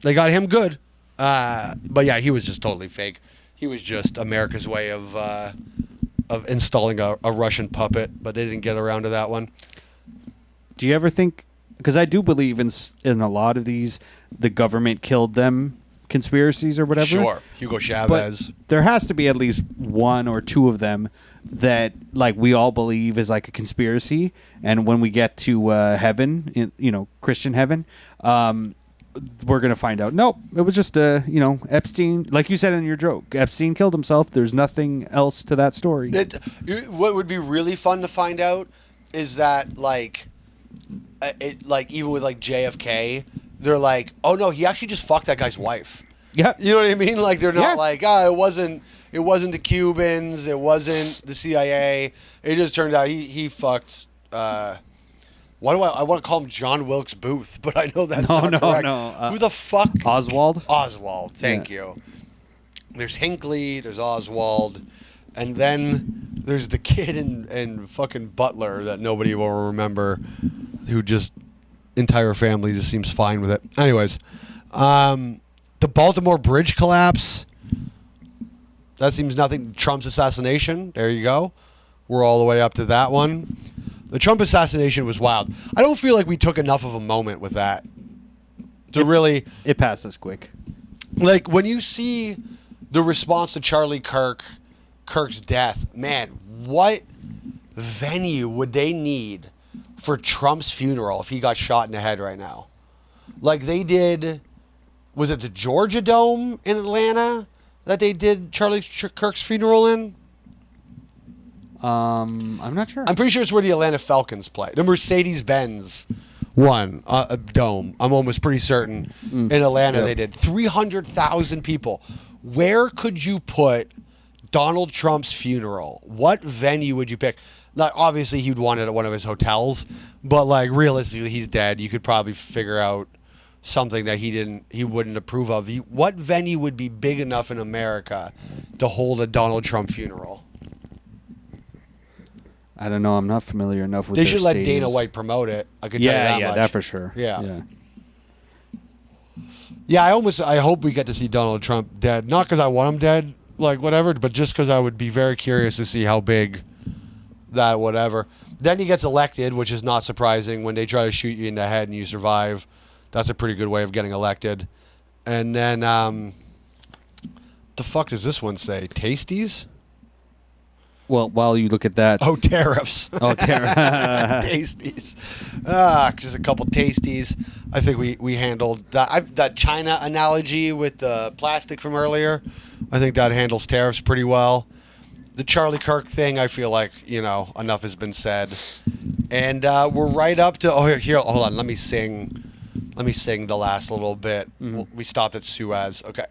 A: They got him good. But yeah, he was just totally fake. He was just America's way of of installing a Russian puppet, but they didn't get around to that one.
B: Do you ever think? Because I do believe in a lot of these, the government killed them conspiracies or whatever.
A: Sure, Hugo Chavez.
B: But there has to be at least one or two of them that like we all believe is like a conspiracy, and when we get to heaven, Christian heaven, we're gonna find out. Nope, it was just Epstein, like you said in your joke. Epstein killed himself. There's nothing else to that story.
A: What would be really fun to find out is that even with like JFK, they're like, oh no, he actually just fucked that guy's wife.
B: Yeah,
A: you know what I mean? Like they're not like, it wasn't the Cubans, it wasn't the CIA. It just turned out he fucked. Why do I want to call him John Wilkes Booth? But I know that's not correct.
B: No.
A: Who the fuck?
B: Oswald.
A: Oswald. Thank you. There's Hinckley. There's Oswald, and then there's the kid and fucking Butler that nobody will remember, who just entire family just seems fine with it. Anyways, the Baltimore Bridge collapse. That seems nothing. Trump's assassination. There you go. We're all the way up to that one. The Trump assassination was wild. I don't feel like we took enough of a moment with that to really.
B: It passed us quick.
A: Like when you see the response to Charlie Kirk's death, man, what venue would they need for Trump's funeral if he got shot in the head right now? Like they did, was it the Georgia Dome in Atlanta that they did Charlie Kirk's funeral in?
B: I'm not sure.
A: I'm pretty sure it's where the Atlanta Falcons play. The Mercedes-Benz one dome. I'm almost pretty certain in Atlanta they did 300,000 people. Where could you put Donald Trump's funeral? What venue would you pick? Like, obviously, he'd want it at one of his hotels, but like realistically, he's dead. You could probably figure out something that he wouldn't approve of. What venue would be big enough in America to hold a Donald Trump funeral?
B: I don't know. I'm not familiar enough with.
A: They should let
B: stadiums.
A: Dana White promote it. I could tell you that much.
B: That for sure.
A: Yeah. I hope we get to see Donald Trump dead. Not because I want him dead, like whatever, but just because I would be very curious to see how big that whatever. Then he gets elected, which is not surprising. When they try to shoot you in the head and you survive, that's a pretty good way of getting elected. And then, the fuck does this one say? Tasties?
B: Well, while you look at that.
A: Oh, tariffs.
B: Oh,
A: Tasties. Just a couple tasties. I think we handled that China analogy with the plastic from earlier. I think that handles tariffs pretty well. The Charlie Kirk thing, I feel like, enough has been said. And we're right up to, here, hold on, let me sing the last little bit. Mm-hmm. We stopped at Suez. Okay.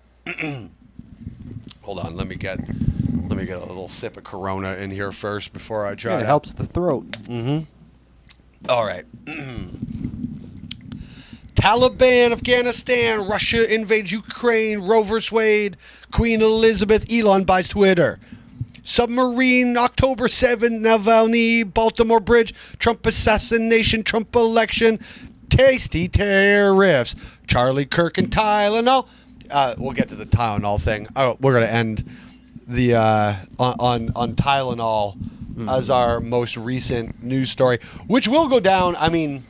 A: Hold on, let me get a little sip of Corona in here first before I try.
B: It helps the throat.
A: Mm-hmm. All right. Taliban, Afghanistan, Russia invades Ukraine, Roe vs. Wade, Queen Elizabeth, Elon buys Twitter. Submarine, October 7, Navalny, Baltimore Bridge, Trump assassination, Trump election, tasty tariffs, Charlie Kirk and Tylenol. We'll get to the Tylenol thing. Oh, we're going to end the on Tylenol as our most recent news story, which will go down. I mean,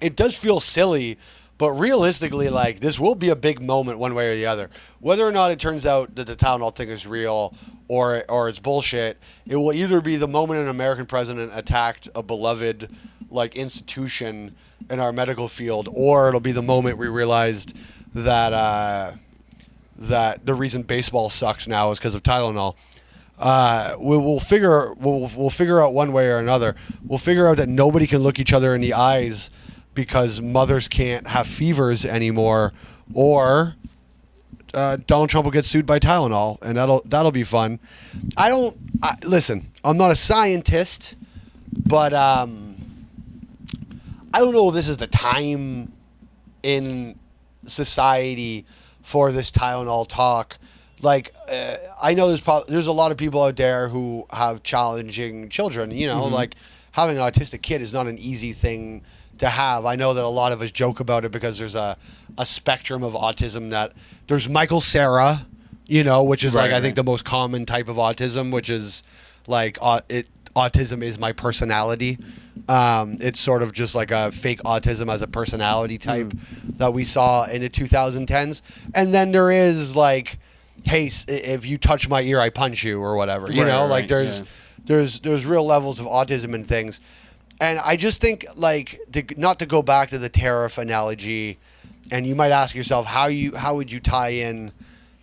A: it does feel silly, but realistically, like, this will be a big moment one way or the other. Whether or not it turns out that the Tylenol thing is real or it's bullshit, it will either be the moment an American president attacked a beloved like institution in our medical field, or it'll be the moment we realized that that the reason baseball sucks now is because of Tylenol. We'll figure out one way or another. We'll figure out that nobody can look each other in the eyes because mothers can't have fevers anymore, or Donald Trump will get sued by Tylenol, and that'll be fun. Listen, I'm not a scientist, but I don't know if this is the time in society for this Tylenol talk. Like, I know there's a lot of people out there who have challenging children. Like having an autistic kid is not an easy thing to have. I know that a lot of us joke about it because there's a spectrum of autism. That there's Michael Cera, which is I think the most common type of autism, which is like autism is my personality. It's sort of just like a fake autism as a personality type that we saw in the 2010s. And then there is like, hey, if you touch my ear, I punch you or whatever. You know, like there's real levels of autism and things. And I just think, like, not to go back to the tariff analogy, and you might ask yourself how would you tie in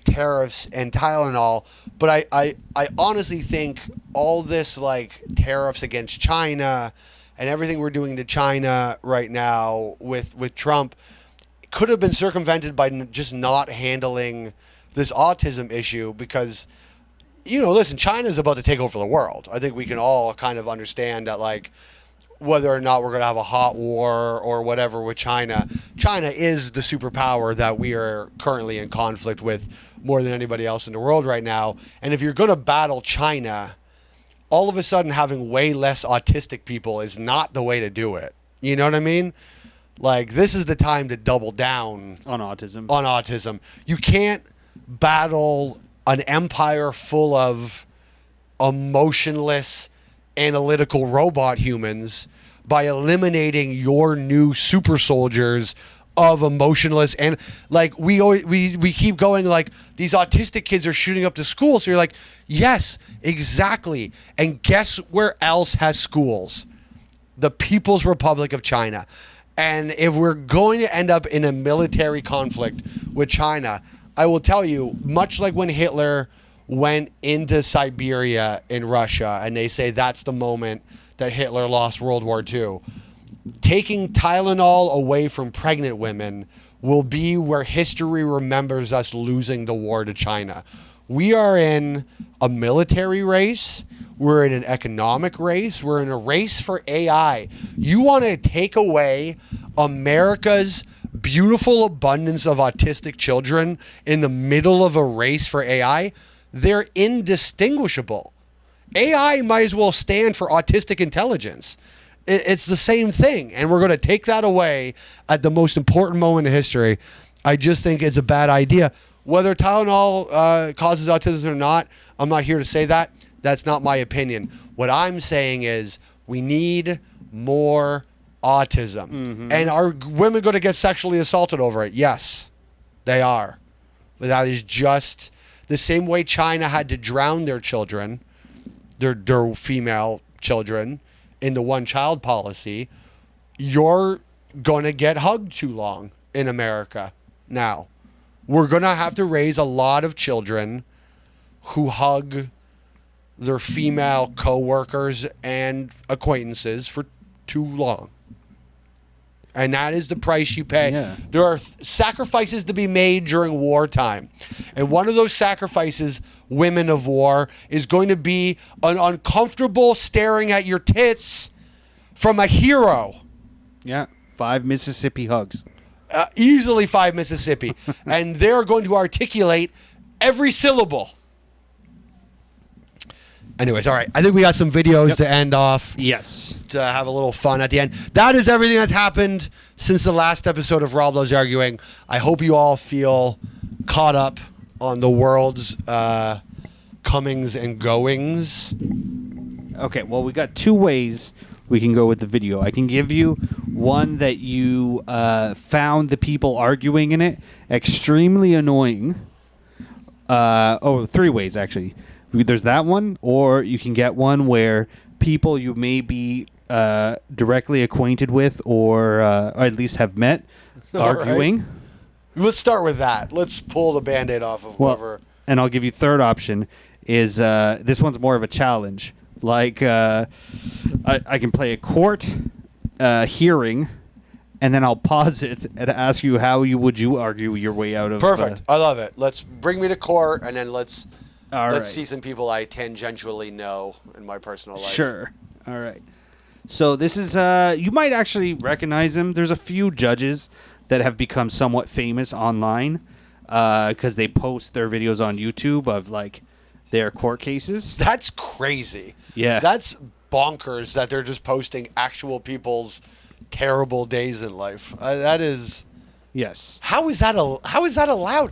A: tariffs and Tylenol, but I honestly think all this, like, tariffs against China and everything we're doing to China right now with Trump could have been circumvented by just not handling this autism issue because, you know, listen, China's about to take over the world. I think we can all kind of understand that, like, whether or not we're going to have a hot war or whatever with China, China is the superpower that we are currently in conflict with more than anybody else in the world right now. And if you're going to battle China, all of a sudden having way less autistic people is not the way to do it. You know what I mean? Like, this is the time to double down
B: on autism.
A: On autism. You can't battle an empire full of emotionless analytical robot humans by eliminating your new super soldiers of emotionless. And like we keep going, like, these autistic kids are shooting up to school, so you're like, yes, exactly. And guess where else has schools? The People's Republic of China. And if we're going to end up in a military conflict with China, I will tell you, much like when Hitler went into Siberia in Russia, and they say that's the moment that Hitler lost World War II. Taking Tylenol away from pregnant women will be where history remembers us losing the war to China. We are in a military race. We're in an economic race. We're in a race for AI. You want to take away America's beautiful abundance of autistic children in the middle of a race for AI? They're indistinguishable. AI might as well stand for autistic intelligence. It's the same thing, and we're going to take that away at the most important moment in history. I just think it's a bad idea. Whether Tylenol causes autism or not, I'm not here to say that. That's not my opinion. What I'm saying is we need more autism. Mm-hmm. And are women going to get sexually assaulted over it? Yes, they are. But that is just the same way China had to drown their children, their female children, in the one-child policy. You're going to get hugged too long in America now. We're going to have to raise a lot of children who hug their female coworkers and acquaintances for too long. And that is the price you pay.
B: Yeah.
A: There are sacrifices to be made during wartime. And one of those sacrifices, women of war, is going to be an uncomfortable staring at your tits from a hero.
B: Yeah. 5 Mississippi hugs.
A: Easily 5 Mississippi. And they're going to articulate every syllable. Anyways, all right. I think we got some videos to end off.
B: Yes.
A: To have a little fun at the end. That is everything that's happened since the last episode of Rob Loves Arguing. I hope you all feel caught up on the world's comings and goings.
B: Okay, well, we got 2 ways we can go with the video. I can give you one that you found the people arguing in it extremely annoying. 3 ways, actually. There's that one, or you can get one where people you may be directly acquainted with or at least have met arguing.
A: Right. Let's start with that. Let's pull the Band-Aid off of whoever.
B: And I'll give you third option is this one's more of a challenge. Like I can play a court hearing, and then I'll pause it and ask you how would you argue your way out of.
A: Perfect. I love it. Let's bring me to court, and then let's
B: right.
A: see some people I tangentially know in my personal life.
B: Sure. All right. So this is you might actually recognize him. There's a few judges that have become somewhat famous online because they post their videos on YouTube of like their court cases.
A: That's crazy.
B: Yeah.
A: That's bonkers that they're just posting actual people's terrible days in life. That is.
B: Yes.
A: How is that allowed?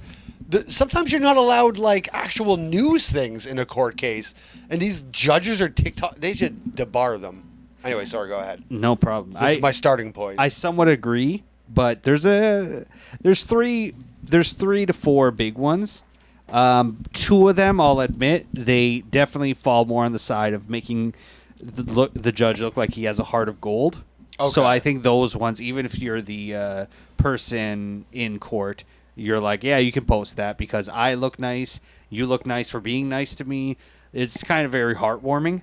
A: Sometimes you're not allowed like actual news things in a court case, and these judges are TikTok. They should debar them. Anyway, sorry. Go ahead.
B: No problem.
A: That's my starting point.
B: I somewhat agree, but there's 3 to 4 big ones. 2 of them, I'll admit, they definitely fall more on the side of making the judge look like he has a heart of gold.
A: Okay.
B: So I think those ones, even if you're the person in court, you're like, yeah, you can post that because I look nice, you look nice for being nice to me. It's kind of very heartwarming.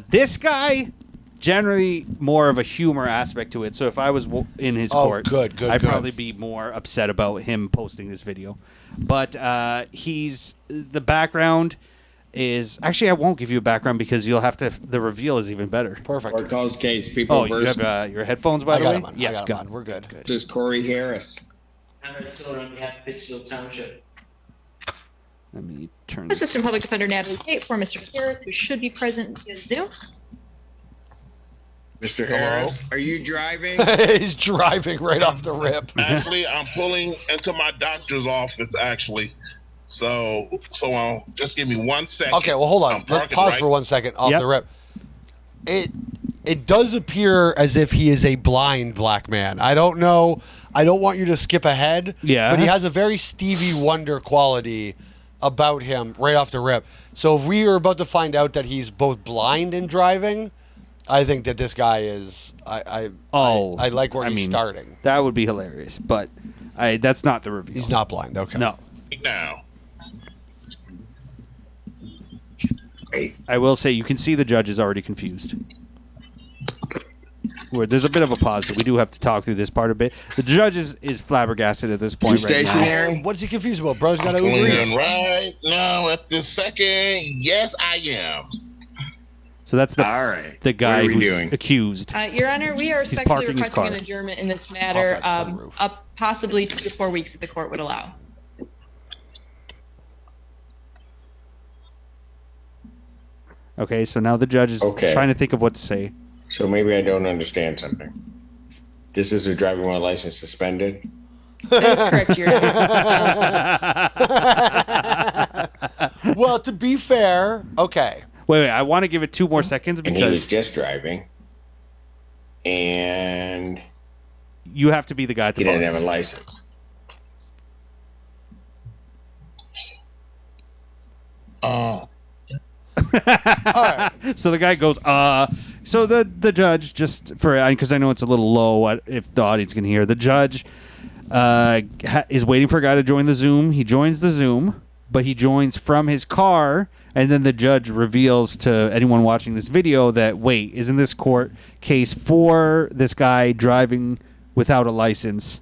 B: This guy, generally more of a humor aspect to it. So if I was in his court, I'd probably be more upset about him posting this video. But the background is actually, I won't give you a background because you'll have to. The reveal is even better.
A: Perfect.
C: Or calls case people.
B: Oh, you have your headphones by the way. Yes, good.
A: We're good.
C: This is Corey Harris.
D: Conrad Siller on behalf of Pittsfield Township.
B: Let me turn
E: Assistant Public Defender Natalie Tate for Mr. Harris, who should be present via Zoom.
C: Mr. Harris, are you driving?
A: He's driving right off the rip.
F: Actually, I'm pulling into my doctor's office, actually. So just give me 1 second.
A: Okay, well, hold on. Let's pause for 1 second off the rip. It does appear as if he is a blind black man. I don't know. I don't want you to skip ahead.
B: Yeah.
A: But he has a very Stevie Wonder quality about him right off the rip. So if we are about to find out that he's both blind and driving, I think that this guy is. I like where he's starting.
B: That would be hilarious, but that's not the reveal.
A: He's not blind. Okay.
B: No.
F: Now.
B: I will say you can see the judge is already confused. There's a bit of a pause, so we do have to talk through this part a bit. The judge is flabbergasted at this point right now.
A: What's he confused about? Bro's got to
F: Pulling
A: Uber
F: in
A: Eats.
F: right now at this second. Yes, I am.
B: So that's the guy who's
C: doing?
B: accused.
E: Your Honor, we are respectfully
B: parking his
E: requesting
B: car.
E: an adjournment in this matter,
A: Pop that sunroof.
E: up possibly 2 to 4 weeks if the court would allow.
B: Okay, so now the judge is trying to think of what to say.
C: So maybe I don't understand something. This is a driving while license suspended?
E: That is correct, Your Honor.
A: Well, to be fair, okay.
B: Wait, I want to give it 2 more seconds
C: And he was
B: because
C: just driving. And
B: you have to be the guy at the
C: he didn't
B: bar.
C: have a license.
F: Oh.
A: All right.
B: So the guy goes, So the judge, just for, because I know it's a little low if the audience can hear, the judge is waiting for a guy to join the Zoom. He joins the Zoom, but he joins from his car, and then the judge reveals to anyone watching this video that, wait, isn't this court case for this guy driving without a license?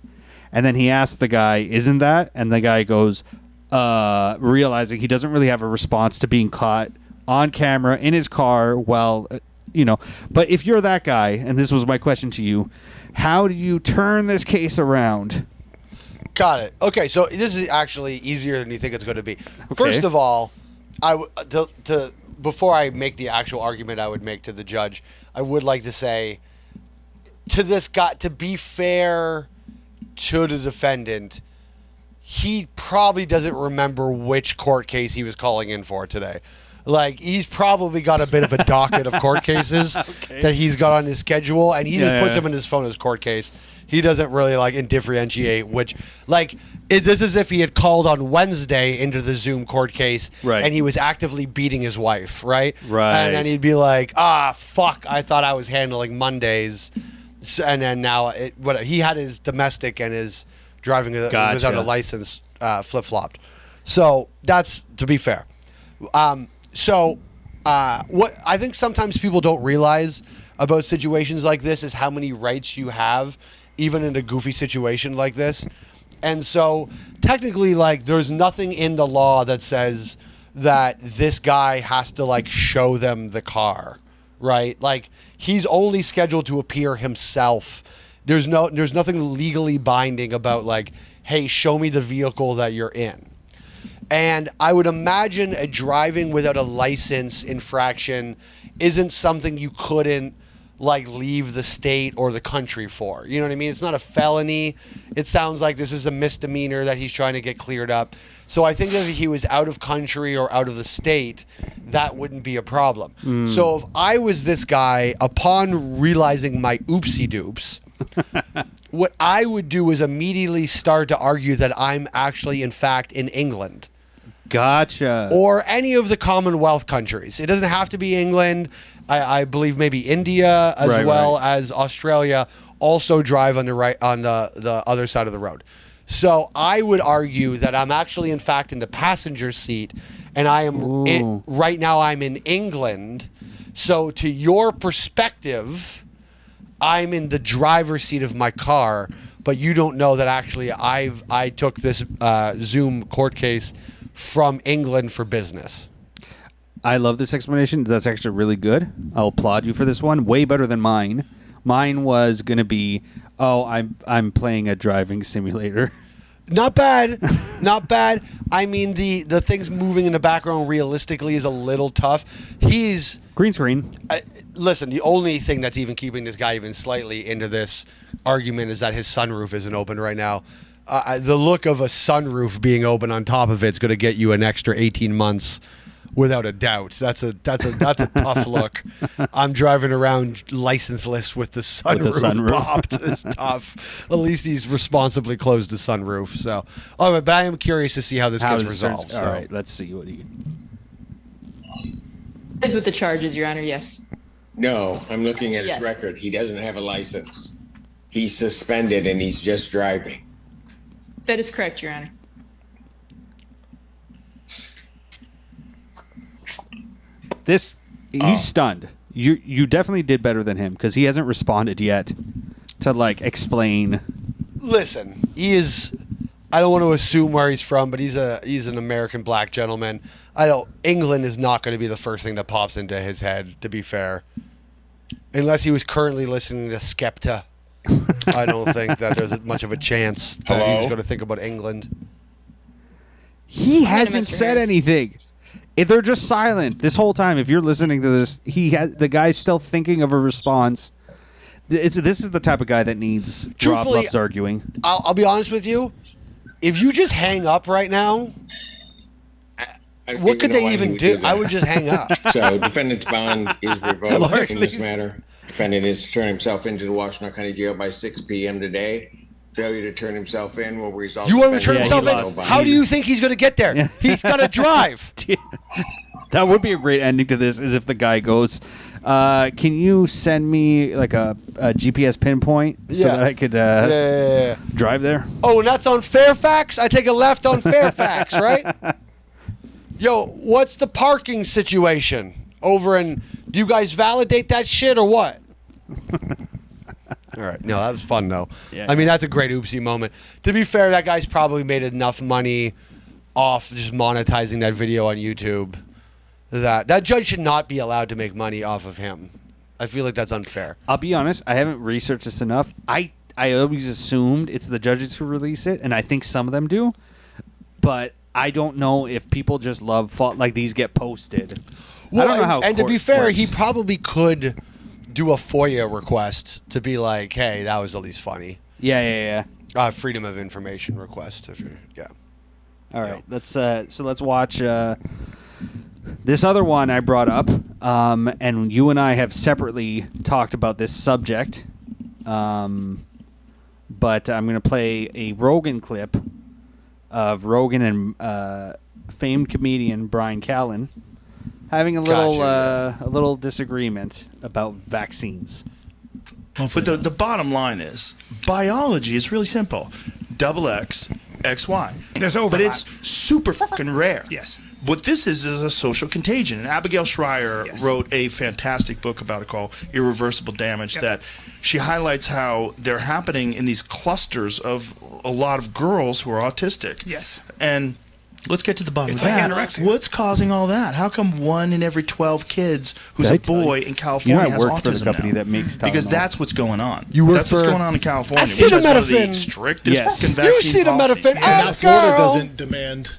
B: And then he asks the guy, isn't that? And the guy goes, realizing he doesn't really have a response to being caught on camera in his car while, but if you're that guy, and this was my question to you, how do you turn this case around?
A: Got it. Okay, so this is actually easier than you think it's going to be.
B: Okay.
A: First of all, before I make the actual argument I would make to the judge, I would like to say to this guy, to be fair to the defendant, he probably doesn't remember which court case he was calling in for today. Like, he's probably got a bit of a docket of court cases that he's got on his schedule, and he just puts them in his phone as court case. He doesn't really, differentiate which, it's as if he had called on Wednesday into the Zoom court case,
B: right,
A: and he was actively beating his wife, right?
B: Right.
A: And then he'd be like, fuck, I thought I was handling Mondays, and then now, he had his domestic and his driving without a license flip-flopped. So, that's, to be fair. What I think sometimes people don't realize about situations like this is how many rights you have, even in a goofy situation like this. And so, technically, there's nothing in the law that says that this guy has to, show them the car, right? He's only scheduled to appear himself. There's nothing legally binding about, hey, show me the vehicle that you're in. And I would imagine a driving without a license infraction isn't something you couldn't like leave the state or the country for. You know what I mean? It's not a felony. It sounds like this is a misdemeanor that he's trying to get cleared up. So I think that if he was out of country or out of the state, that wouldn't be a problem. So if I was this guy, upon realizing my oopsie doops, what I would do is immediately start to argue that I'm actually, in fact, in England.
B: Gotcha.
A: Or any of the Commonwealth countries. It doesn't have to be England. I believe maybe India as well as Australia also drive on the other side of the road. So I would argue that I'm actually, in fact, in the passenger seat, and I am right now. I'm in England. So to your perspective, I'm in the driver's seat of my car, but you don't know that actually I took this Zoom court case from England for business.
B: I love this explanation. That's actually really good. I'll applaud you for this one. Way better than mine. Mine was going to be, I'm playing a driving simulator.
A: Not bad. Not bad. I mean, the things moving in the background realistically is a little tough. He's...
B: Green screen.
A: Listen, the only thing that's even keeping this guy even slightly into this argument is that his sunroof isn't open right now. The look of a sunroof being open on top of it's going to get you an extra 18 months without a doubt. That's a tough look. I'm driving around licenseless with the sunroof popped. It's tough. At least he's responsibly closed the sunroof. So, but I am curious to see how this gets resolved.
B: All right, let's see what he.
E: Is with the charges, Your Honor. Yes.
C: No, I'm looking at his
E: Yes.
C: record. He doesn't have a license. He's suspended and he's just driving.
E: That is correct, Your Honor.
B: He's stunned. You definitely did better than him because he hasn't responded yet to like explain.
A: Listen, he is. I don't want to assume where he's from, but he's an American black gentleman. England is not going to be the first thing that pops into his head, to be fair, unless he was currently listening to Skepta. I don't think that there's much of a chance that he was going to think about England.
B: He hasn't said anything. They're just silent this whole time. If you're listening to this, the guy's still thinking of a response. This is the type of guy that needs Rob loves arguing.
A: I'll be honest with you. If you just hang up right now, what could they even do? I would just hang up.
C: So, defendant's bond is revoked in this matter. Defendant is to turn himself into the Washington County Jail by 6 p.m. today. Failure to turn himself in will result.
A: You want him to turn himself in? How do you think he's going to get there? Yeah. He's got to drive.
B: That would be a great ending to this, is if the guy goes, can you send me like a GPS pinpoint so that I could drive there?
A: Oh, and that's on Fairfax? I take a left on Fairfax, right? Yo, what's the parking situation over in... Do you guys validate that shit or what? All right. No, that was fun, though. Yeah, I mean, that's a great oopsie moment. To be fair, that guy's probably made enough money off just monetizing that video on YouTube that judge should not be allowed to make money off of him. I feel like that's unfair.
B: I'll be honest. I haven't researched this enough. I always assumed it's the judges who release it, and I think some of them do. But I don't know if people just love like these get posted.
A: Well,
B: I don't know how.
A: And to be fair,
B: works.
A: he probably could do a FOIA request to be like, "Hey, that was at least funny."
B: Yeah.
A: Freedom of information request.
B: All right. Let's watch this other one I brought up, and you and I have separately talked about this subject. But I'm going to play a Rogan clip of Rogan and famed comedian Brian Callen having a little disagreement about vaccines.
G: Well, but the bottom line is, biology is really simple. Double X, XY.
H: There's overlap.
G: But it's super fucking rare.
H: Yes.
G: What this is a social contagion. And Abigail Schreier wrote a fantastic book about it called Irreversible Damage that she highlights how they're happening in these clusters of a lot of girls who are autistic.
H: Yes.
G: And let's get to the bottom of
H: like
G: that.
H: anorexia.
G: What's causing all that? How come 1 in every 12 kids who's a boy in California has autism
B: worked for the company
G: now?
B: that makes Tylenol.
G: Because that's what's going on.
A: That's
G: what's going on in California.
A: Acetaminophen.
G: One of the strictest fucking vaccine
A: Acetaminophen.
G: policies.
H: And now Florida doesn't demand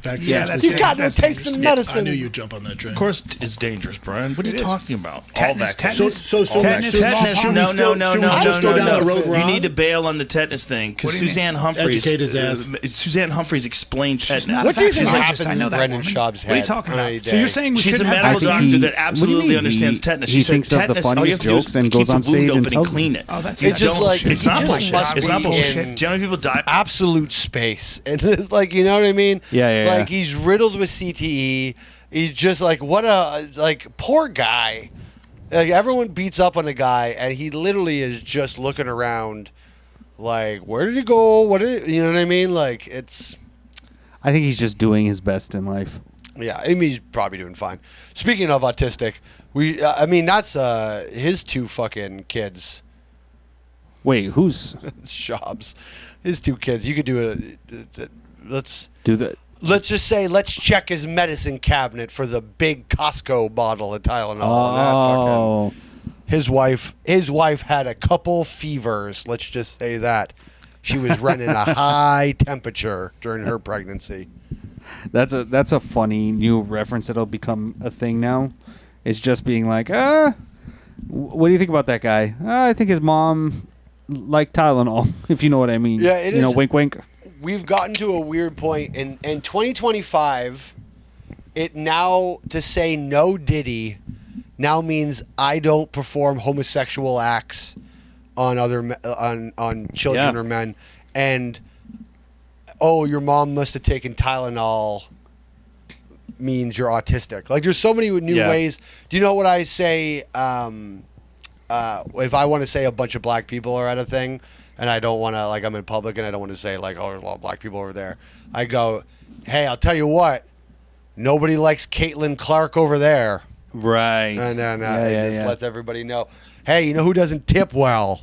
H: Vaccines
I: Yeah,
H: with
I: that's-
A: You've got no
I: that's
A: taste
I: dangerous.
A: in
H: I
A: medicine.
H: knew you'd jump on that train.
G: Of course, it's dangerous, Brian. What are you talking about? All
I: Tetanus,
G: vaccines.
I: tetanus.
H: So
I: Tetanus,
G: Tetanus,
H: should we
G: no,
H: still-
G: no,
H: should we
G: no,
H: just
G: no,
H: go down
G: no,
H: the road
G: You
H: wrong?
G: need to bail on the tetanus thing
I: What
G: because
I: do you mean?
G: Suzanne Humphreys.
H: Educate his ass.
G: Suzanne Humphreys explained tetanus.
I: not
A: What do you think
I: Vaccinologist,
A: happens
I: I know
A: in
I: that
A: Brendan
I: woman.
A: Schaub's head?
I: What are you talking
A: on
I: about?
A: a
I: So you're
A: day?
I: saying we
G: She's a
I: shouldn't have
G: medical
B: I think
G: doctor
B: he-
G: that
B: what do you
G: absolutely
B: mean?
G: understands
B: He-
G: tetanus.
B: he
G: She said
B: thinks of the
G: tetanus, all you
B: funniest
G: have to do is
B: jokes and
G: keep
B: goes
G: the
B: on
G: wound
B: stage and
G: open and
B: tells
G: clean
B: them.
G: it.
I: Oh, that's
A: It's just like
G: It's
A: he
G: not
A: just
G: bullshit.
A: must
G: It's
A: be
G: not bullshit.
A: in
G: Do you know how many people die?
A: absolute space, and it's like, you know what I mean?
B: Yeah, yeah,
A: Like
B: yeah.
A: he's riddled with CTE. He's just like, what a poor guy. Like everyone beats up on the guy, and he literally is just looking around, like, where did he go? You know what I mean? Like it's.
B: I think he's just doing his best in life.
A: Yeah, I mean, he's probably doing fine. Speaking of autistic, I mean, that's his two fucking kids.
B: Wait, who's
A: Schaub's. His two kids. You could do it. Let's just say, let's check his medicine cabinet for the big Costco bottle of Tylenol. And that fucking, his wife had a couple fevers. Let's just say that. She was running a high temperature during her pregnancy.
B: That's a funny new reference that'll become a thing now. It's just being like, what do you think about that guy? I think his mom liked Tylenol, if you know what I mean.
A: Yeah, it
B: you know,
A: is-
B: wink, wink.
A: We've gotten to a weird point in 2025. It now to say no Diddy now means I don't perform homosexual acts on on children
B: Yeah.
A: or men, and oh, your mom must have taken Tylenol means you're autistic. Like there's so many new
B: Yeah.
A: ways. Do you know what I say? If I want to say a bunch of black people are at a thing, and I don't want to, like, I'm in public and I don't want to say like, oh, there's a lot of black people over there. I go, hey, I'll tell you what, nobody likes Caitlin Clark over there.
B: Right.
A: And then
B: Yeah,
A: it just
B: yeah.
A: lets everybody know, hey, you know who doesn't tip well?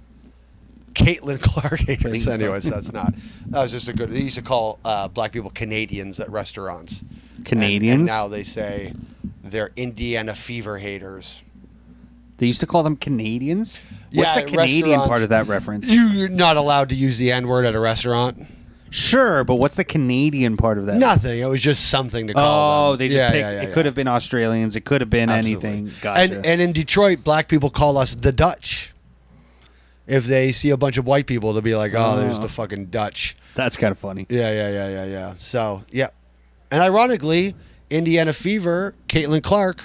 A: Caitlin Clark haters. Anyways, that was just a good. They used to call black people Canadians at restaurants.
B: Canadians?
A: And now they say they're Indiana fever haters.
B: They used to call them Canadians? What's
A: Yeah,
B: the
A: at
B: Canadian
A: restaurants-
B: part of that reference?
A: You're not allowed to use the N-word at a restaurant.
B: Sure, but what's the Canadian part of that?
A: Nothing. It was just something to call them.
B: Oh, they just
A: Yeah,
B: picked.
A: yeah, yeah,
B: it
A: yeah.
B: could have been Australians. It could have been
A: Absolutely.
B: anything. Gotcha.
A: And in Detroit, black people call us the Dutch. If they see a bunch of white people, they'll be like, "Oh, there's the fucking Dutch."
B: That's kind of funny.
A: Yeah. So, yeah. And ironically, Indiana fever, Caitlin Clark,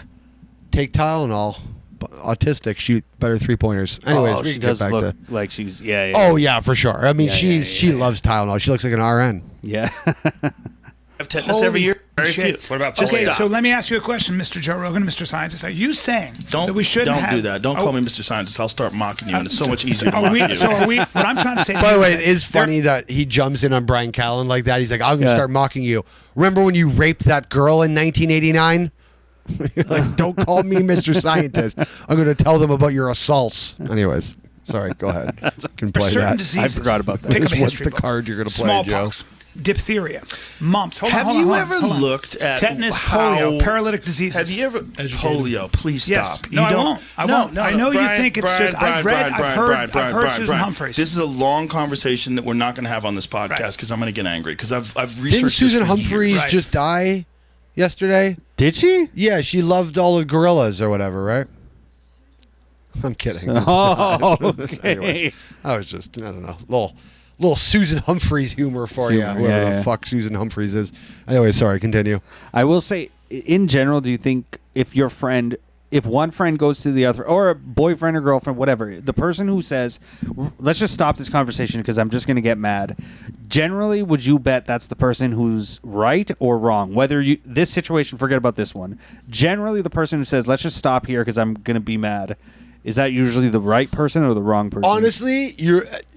A: take Tylenol. Autistic, shoot better 3-pointers. Anyways,
B: oh,
A: we
B: she
A: can get
B: does
A: back
B: look
A: to.
B: like she's yeah.
A: Oh yeah, for sure. I mean,
B: Yeah,
A: she loves Tylenol. She looks like an RN.
B: yeah.
G: Have tetanus every year. Very
I: shit.
G: few.
J: What about
G: Just
I: Okay,
G: stop.
I: so let me ask you a question, Mr. Joe Rogan, Mr. Scientist. Are you saying
G: Don't
I: that we shouldn't
G: don't
I: have...
G: do that. Don't call me Mr. Scientist. I'll start mocking you, and it's so much easier to
I: Are
G: mock
I: we,
G: you.
I: so are we... What I'm trying to say... to
A: By the
I: you
A: way,
I: that
A: it is funny that he jumps in on Brian Callen like that. He's like, I'm going to start mocking you. Remember when you raped that girl in 1989? You're like, don't call me Mr. Scientist. I'm going to tell them about your assaults. Anyways, sorry, go ahead. You can
I: For
A: play
I: certain
A: that.
I: diseases...
B: I forgot about that.
I: Pick up a
A: What's
I: history
A: the
I: book.
A: card you're going to play, Joe?
I: Smallpox, diphtheria, mumps. Hold on,
G: Have
I: hold on,
G: you
I: hold on,
G: ever
I: hold on.
G: looked at
I: tetanus,
G: how-
I: polio, paralytic diseases?
G: Have you ever polio? Please
I: Yes.
G: stop.
I: No, I won't. I won't. I know you think it's just- I've read- I've heard Susan Humphreys.
G: This is a long conversation that we're not going to have on this podcast because I'm going to get angry because I've researched.
A: Didn't
G: this
A: Susan
G: for
A: Humphreys
G: years.
A: just die yesterday?
B: Did she?
A: Yeah, she loved all the gorillas or whatever, right? I'm kidding.
B: Oh, okay.
A: Anyways, I was just, I don't know, little Susan Humphreys humor for you,
B: Humor,
A: whoever
B: yeah,
A: the
B: yeah.
A: fuck Susan Humphreys is. Anyway, sorry, continue.
B: I will say, in general, do you think if one friend goes to the other, or a boyfriend or girlfriend, whatever, the person who says, let's just stop this conversation because I'm just going to get mad, generally, would you bet that's the person who's right or wrong? Whether this situation, forget about this one. Generally, the person who says, let's just stop here because I'm going to be mad, is that usually the right person or the wrong person?
A: Honestly,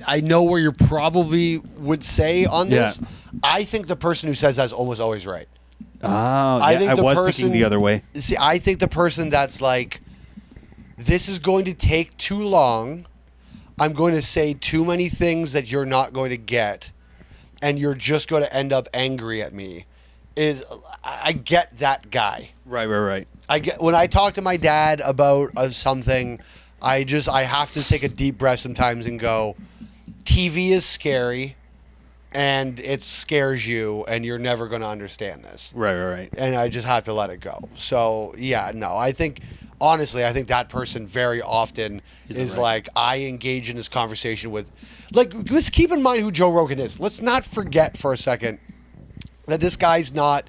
A: I know where you probably would say on this.
B: Yeah.
A: I think the person who says that's almost always right.
B: Oh,
A: I
B: yeah,
A: think
B: I
A: the
B: was
A: person,
B: thinking the other way.
A: See, I think the person that's like, this is going to take too long. I'm going to say too many things that you're not going to get, and you're just going to end up angry at me. I get that guy.
B: Right.
A: I get when I talk to my dad about something, I have to take a deep breath sometimes and go, TV is scary. and it scares you, and you're never going to understand this.
B: Right.
A: And I just have to let it go. So, yeah, no, I think, honestly, I think that person very often is like, I engage in this conversation with, like, let's keep in mind who Joe Rogan is. Let's not forget for a second that this guy's not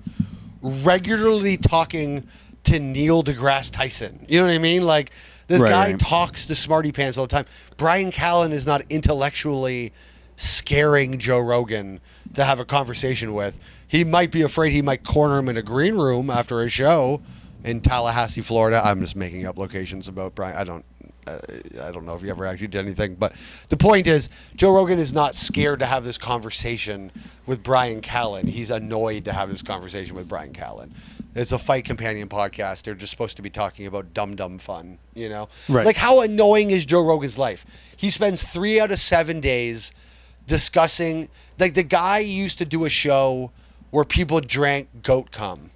A: regularly talking to Neil deGrasse Tyson. You know what I mean? Like, this guy talks to smarty pants all the time. Brian Callen is not intellectually scaring Joe Rogan to have a conversation with. He might be afraid he might corner him in a green room after a show in Tallahassee, Florida. I'm just making up locations about Brian. I don't know if he ever actually did anything, but the point is, Joe Rogan is not scared to have this conversation with Brian Callen. He's annoyed to have this conversation with Brian Callen. It's a fight companion podcast. They're just supposed to be talking about dumb fun, you know?
B: Right.
A: Like, how annoying is Joe Rogan's life? He spends 3 out of 7 days discussing, like, the guy used to do a show where people drank goat cum,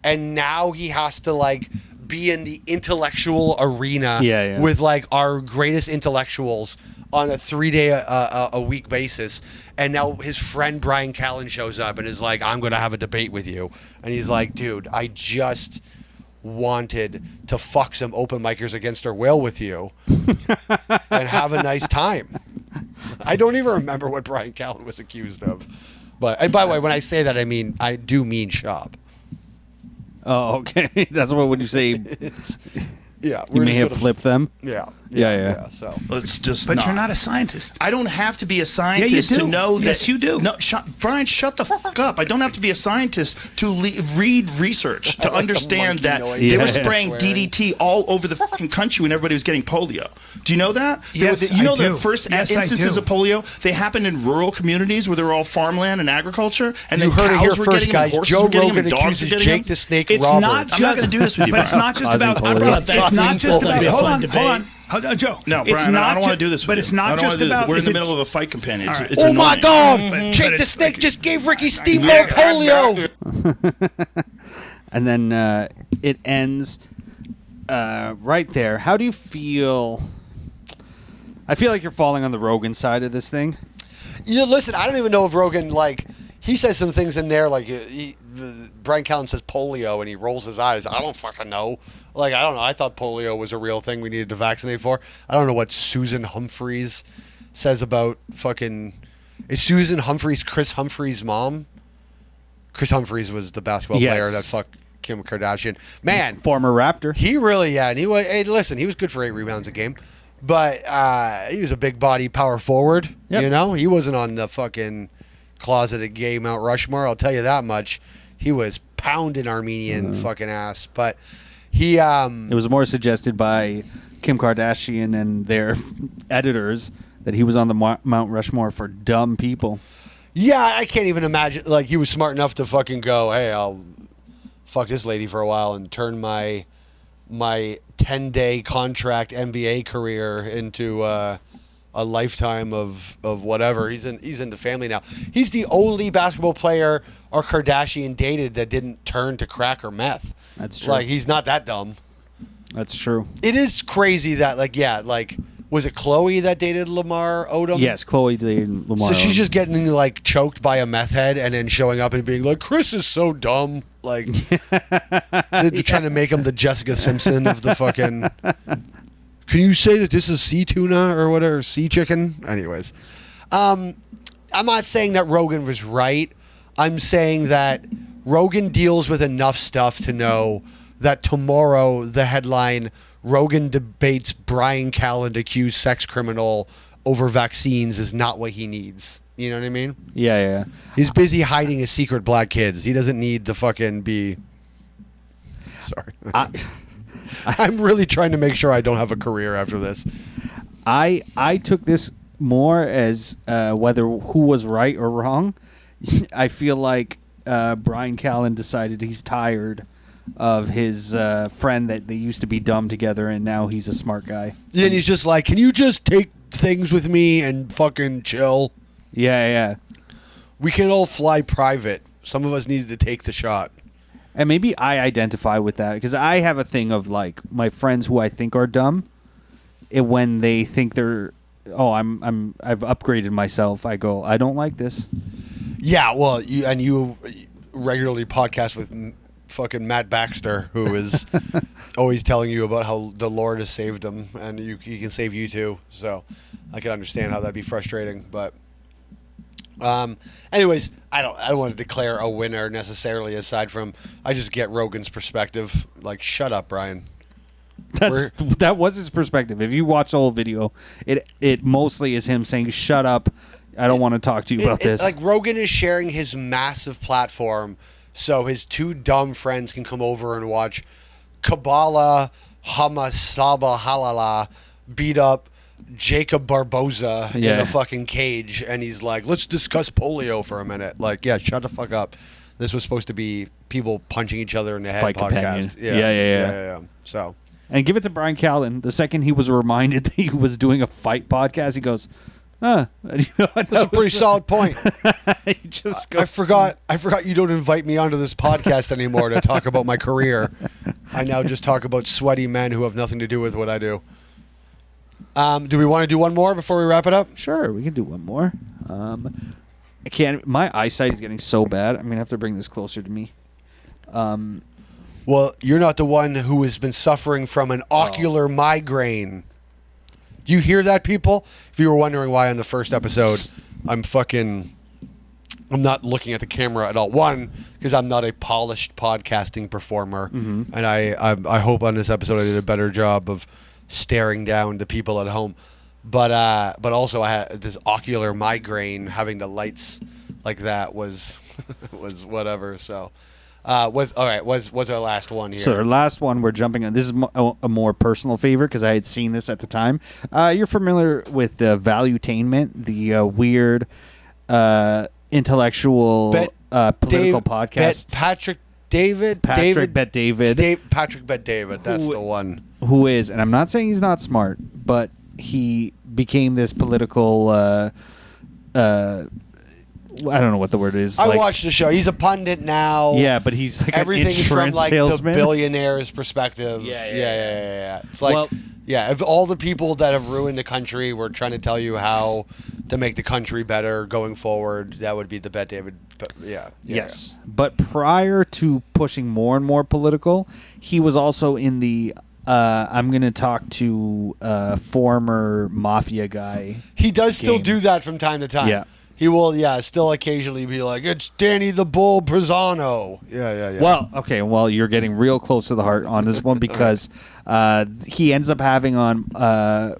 A: and now he has to, like, be in the intellectual arena with, like, our greatest intellectuals on a 3-day a week basis. And now his friend Brian Callen shows up and is like, I'm going to have a debate with you. And he's like, dude, I just wanted to fuck some open micers against their will with you and have a nice time. I don't even remember what Brian Callen was accused of. But, and by the way, when I say that, I do mean shop.
B: Oh, okay. That's what when you say.
A: Yeah,
B: you may have flipped them.
A: Yeah. So
G: let's just.
I: But you're not a scientist.
G: I don't have to be a scientist to know that.
I: Yes, you do.
G: No, Brian, shut the fuck up. I don't have to be a scientist to read research to understand that they were spraying DDT all over the fucking country when everybody was getting polio. Do you know that?
I: Yes,
G: you know
I: I do.
G: the first
I: Yes,
G: instances
I: I
G: of polio, they happened in rural communities where they were all farmland and agriculture, and
A: you
G: then
A: heard it here
G: cows were
A: first,
G: getting them,
A: guys.
G: horses
A: Joe
G: were getting them,
A: Rogan
G: and dogs were
A: accuses
G: getting
A: Jake
G: them.
A: the Snake
I: It's
A: Roberts.
I: not
G: I'm not going to do this with you,
I: But it's
G: Brian.
I: not just about.
B: polio.
I: It's not just about. Hold on, Joe.
G: No,
I: It's
G: Brian,
I: not
G: I don't want to
I: ju-
G: do this with
I: But
G: you.
I: it's
G: I
I: not
G: don't
I: just
G: wanna do this.
I: about.
G: We're in
I: is
G: the
I: it-
G: middle of a fight companion.
I: All right.
G: It's
A: Oh my
G: annoying.
A: God! Jake the
I: it's
A: Snake just gave Ricky Steamboat polio.
B: And then it ends right there. How do you feel? I feel like you're falling on the Rogan side of this thing.
A: Listen, I don't even know if Rogan, like, he says some things in there, like, Brian Callen says polio, and he rolls his eyes. I don't fucking know. Like, I don't know. I thought polio was a real thing we needed to vaccinate for. I don't know what Susan Humphries says about fucking... Is Susan Humphries Chris Humphries' mom? Chris Humphries was the basketball player that fucked Kim Kardashian. Man.
B: Former Raptor.
A: He really, and he was, hey, listen, he was good for 8 rebounds a game. But he was a big body power forward, you know? He wasn't on the fucking closeted gay Mount Rushmore, I'll tell you that much. He was pounding Armenian fucking ass. But he...
B: it was more suggested by Kim Kardashian and their editors that he was on the Mount Rushmore for dumb people.
A: Yeah, I can't even imagine. Like, he was smart enough to fucking go, hey, I'll fuck this lady for a while and turn my 10-day contract NBA career into a lifetime of whatever. He's into family now. He's the only basketball player or Kardashian dated that didn't turn to crack or meth.
B: That's true.
A: Like, he's not that dumb.
B: That's true.
A: It is crazy that, like, yeah, like, was it Chloe that dated Lamar Odom?
B: Yes, Chloe dated Lamar.
A: So she's
B: Odom.
A: just getting, like, choked by a meth head and then showing up and being like, Chris is so dumb. Like, they're trying to make him the Jessica Simpson of the fucking... Can you say that this is sea tuna or whatever, sea chicken? Anyways. I'm not saying that Rogan was right. I'm saying that Rogan deals with enough stuff to know that tomorrow the headline, Rogan debates Brian Callen accused sex criminal over vaccines, is not what he needs. You know what I mean?
B: Yeah.
A: He's busy hiding his secret black kids. He doesn't need to fucking be... Sorry. I'm really trying to make sure I don't have a career after this.
B: I took this more as whether who was right or wrong. I feel like Brian Callen decided he's tired of his friend that they used to be dumb together, and now he's a smart guy.
A: Yeah, and he's just like, can you just take things with me and fucking chill?
B: Yeah.
A: We can all fly private. Some of us needed to take the shot.
B: And maybe I identify with that because I have a thing of like my friends who I think are dumb, when they think they're I've upgraded myself. I go, I don't like this.
A: Yeah, well, you regularly podcast with fucking Matt Baxter, who is always telling you about how the Lord has saved him, and he can save you too. So I can understand how that'd be frustrating. But anyways, I don't want to declare a winner necessarily. Aside from, I just get Rogan's perspective. Like, shut up, Brian.
B: That was his perspective. If you watch the whole video, it mostly is him saying, "Shut up, I don't want to talk to you about this."
A: Like, Rogan is sharing his massive platform so his two dumb friends can come over and watch Kabbalah Hamasaba Halala beat up Jacob Barboza in a fucking cage, and he's like, let's discuss polio for a minute. Like, yeah, shut the fuck up. This was supposed to be people punching each other in the head
B: Fight
A: podcast.
B: Companion. Yeah.
A: So,
B: and give it to Brian Callen. The second he was reminded that he was doing a fight podcast, he goes, that's
A: a pretty solid point.
B: He just goes,
A: I forgot you don't invite me onto this podcast anymore to talk about my career. I now just talk about sweaty men who have nothing to do with what I do. Do we want to do one more before we wrap it up?
B: Sure, we can do one more. I can't. My eyesight is getting so bad. I'm gonna have to bring this closer to me.
A: Well, you're not the one who has been suffering from an ocular migraine. Do you hear that, people? If you were wondering why on the first episode, I'm not looking at the camera at all. One, because I'm not a polished podcasting performer, and I hope on this episode I did a better job of staring down the people at home. But also I had this ocular migraine. Having the lights like that was whatever. So. Was our last one here.
B: So our last one, we're jumping on. This is a more personal favorite because I had seen this at the time. You're familiar with Valuetainment, the weird intellectual political podcast.
A: Patrick Bet David. That's the one.
B: Who is, and I'm not saying he's not smart, but he became this political. I don't know what the word is.
A: I watched the show. He's a pundit now.
B: Yeah, but he's like
A: everything's
B: an insurance
A: from like
B: salesman.
A: the billionaire's perspective. Yeah. It's like, if all the people that have ruined the country were trying to tell you how to make the country better going forward, that would be the Bet David.
B: Yes. But prior to pushing more and more political, he was also in the I'm going to talk to a former mafia guy.
A: He does still do that from time to time.
B: Yeah.
A: He will, still occasionally be like, it's Danny the Bull Pisano. Yeah.
B: Well, okay, you're getting real close to the heart on this one because he ends up having on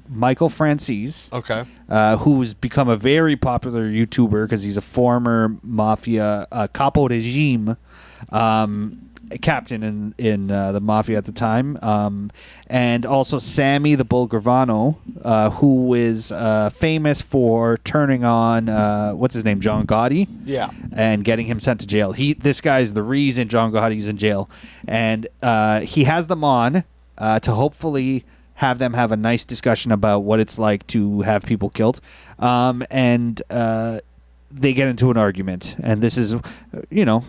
B: Michael Francis, who's become a very popular YouTuber because he's a former mafia capo regime captain in the mafia at the time, and also Sammy the Bull Gravano, who is famous for turning on what's his name, John Gotti, and getting him sent to jail. This guy's the reason John Gotti's in jail, and he has them on to hopefully have them have a nice discussion about what it's like to have people killed, and they get into an argument, and this is,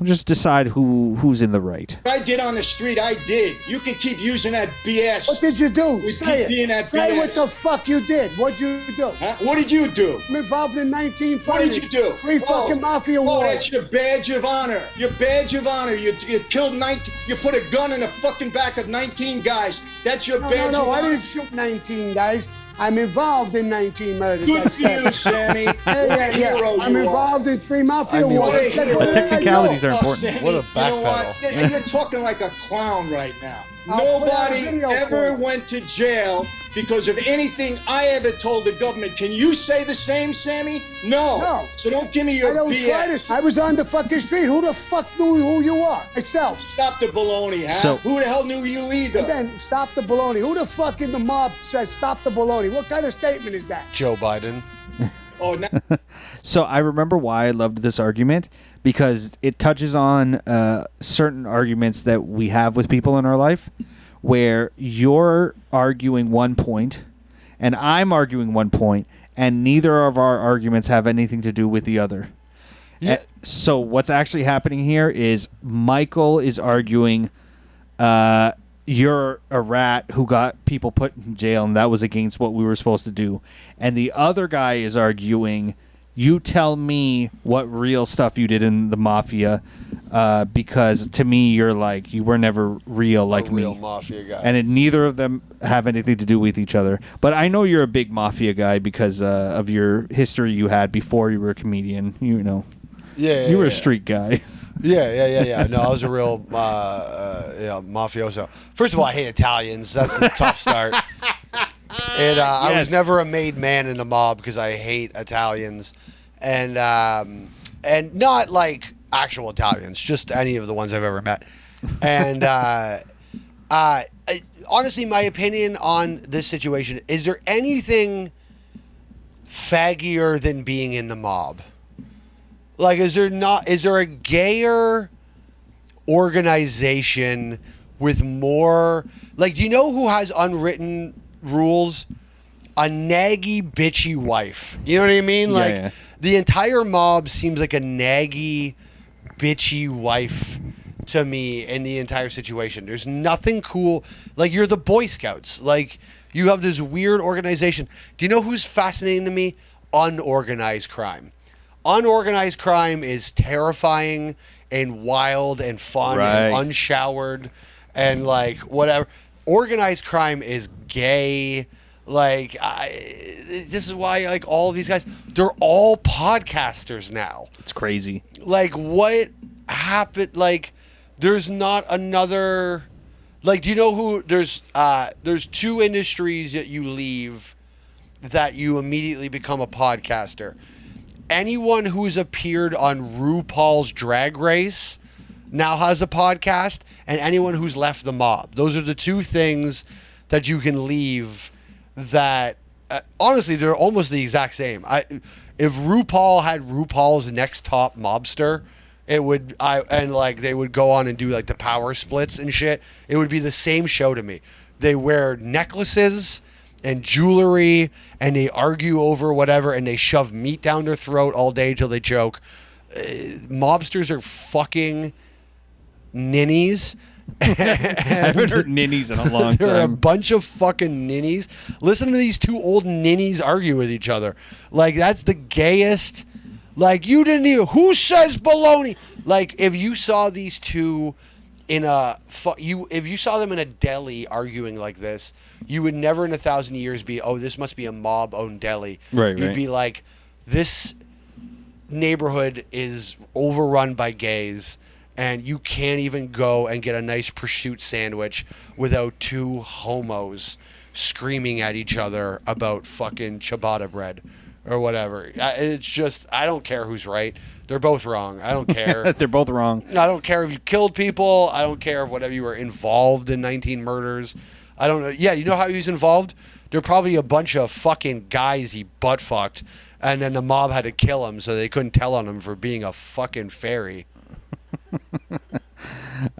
B: just decide who's in the right.
H: I did on the street, I did. You can keep using that BS.
J: What did you do? Say it. Say
H: BS.
J: what the fuck you did. What'd you do?
H: Huh? What did you do?
J: I'm involved in 19
H: What did you do?
J: Three fucking mafia wars.
H: That's your badge of honor. Your badge of honor. You killed 19. You put a gun in the fucking back of 19 guys. That's your badge of honor.
J: No, I didn't shoot 19 guys. I'm involved in 19 murders.
H: Good for you, Sammy.
J: Yeah. I'm involved in 3 mafia wars.
B: The technicalities are important.
H: Sammy,
A: What a backpedal.
H: You know what? You're talking like a clown right now. Nobody ever went to jail because of anything I ever told the government. Can you say the same, Sammy? No. So don't give me your BS.
J: I was on the fucking street. Who the fuck knew who you are? Myself.
H: Stop the baloney, huh? Who the hell knew you either?
J: And then stop the baloney. Who the fuck in the mob says stop the baloney? What kind of statement is that?
A: Joe Biden.
B: So I remember why I loved this argument, because it touches on certain arguments that we have with people in our life where you're arguing one point and I'm arguing one point and neither of our arguments have anything to do with the other. Yeah. So what's actually happening here is Michael is arguing
K: you're a rat who got people put in jail, and that was against what we were supposed to do. And the other guy is arguing, you tell me what real stuff you did in the mafia, because to me you're like, you were never real like me.
A: Real mafia guy.
K: And neither of them have anything to do with each other. But I know you're a big mafia guy because of your history you had before you were a comedian. You know, you were a street guy.
A: Yeah. No, I was a real mafioso. First of all, I hate Italians. That's a tough start. And I was never a made man in the mob because I hate Italians, and not like actual Italians, just any of the ones I've ever met. And honestly, my opinion on this situation: is there anything faggier than being in the mob? Like, is there a gayer organization with more, like, do you know who has unwritten rules? A naggy, bitchy wife. You know what I mean? Like, the entire mob seems like a naggy, bitchy wife to me in the entire situation. There's nothing cool. Like, you're the Boy Scouts. Like, you have this weird organization. Do you know who's fascinating to me? Unorganized crime. Unorganized crime is terrifying and wild and fun and unshowered and like whatever. Organized crime is gay. Like, this is why, like, all of these guys, they're all podcasters now.
K: It's crazy.
A: Like, what happened? Like, there's not another. Like, do you know who? There's two industries that you leave that you immediately become a podcaster. Anyone who's appeared on RuPaul's Drag Race now has a podcast, and anyone who's left the mob. Those are the two things that you can leave that, honestly, they're almost the exact same. If RuPaul had RuPaul's Next Top Mobster, they would go on and do like the power splits and shit. It would be the same show to me. They wear necklaces and jewelry, and they argue over whatever, and they shove meat down their throat all day till they choke. Mobsters are fucking ninnies.
K: I haven't heard ninnies in a long time.
A: They're a bunch of fucking ninnies. Listen to these two old ninnies argue with each other. Like, that's the gayest. Like, you didn't even. Who says baloney? Like, if you saw these two in if you saw them in a deli arguing like this, you would never in 1,000 years be, oh, this must be a mob-owned deli. You'd be like, this neighborhood is overrun by gays, and you can't even go and get a nice prosciutto sandwich without two homos screaming at each other about fucking ciabatta bread or whatever. It's just, I don't care who's right. They're both wrong. I don't care.
K: They're both wrong.
A: I don't care if you killed people. I don't care if whatever you were involved in 19 murders. I don't know. Yeah, you know how he was involved? They're probably a bunch of fucking guys he butt fucked, and then the mob had to kill him so they couldn't tell on him for being a fucking fairy.